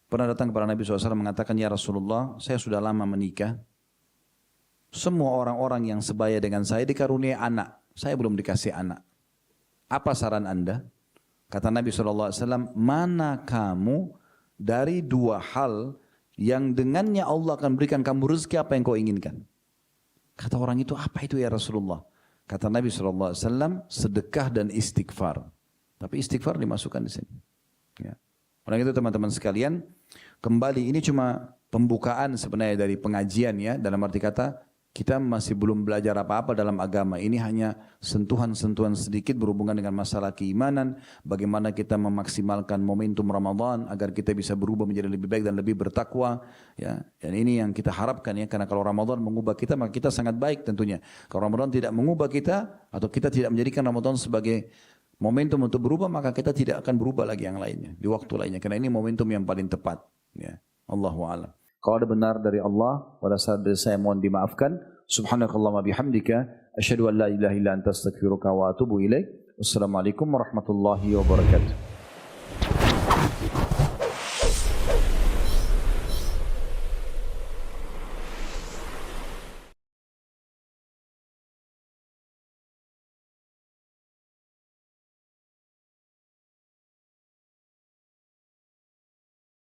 Speaker 1: pernah datang kepada Nabi SAW mengatakan, ya Rasulullah, saya sudah lama menikah. Semua orang-orang yang sebaya dengan saya dikaruniai anak. Saya belum dikasih anak. Apa saran anda? Kata Nabi SAW, mana kamu dari 2 hal yang dengannya Allah akan berikan kamu rezeki apa yang kau inginkan? Kata orang itu, apa itu ya Rasulullah? Kata Nabi SAW, sedekah dan istighfar. Tapi istighfar dimasukkan di sini. Ya. Orang itu teman-teman sekalian, kembali ini cuma pembukaan sebenarnya dari pengajian ya. Dalam arti kata, kita masih belum belajar apa-apa dalam agama. Ini hanya sentuhan-sentuhan sedikit berhubungan dengan masalah keimanan. Bagaimana kita memaksimalkan momentum Ramadan agar kita bisa berubah menjadi lebih baik dan lebih bertakwa. Ya. Dan ini yang kita harapkan ya. Karena kalau Ramadan mengubah kita, maka kita sangat baik tentunya. Kalau Ramadan tidak mengubah kita, atau kita tidak menjadikan Ramadan sebagai momentum untuk berubah, maka kita tidak akan berubah lagi yang lainnya. Di waktu lainnya. Karena ini momentum yang paling tepat. Ya. Allahu a'lam. Kalau ada benar dari Allah, pada saat saya mohon dimaafkan. Subhanakallahumma bihamdika, asyhadu an la ilaha illa anta astaghfiruka wa atubu ilaik. Wassalamualaikum warahmatullahi wabarakatuh.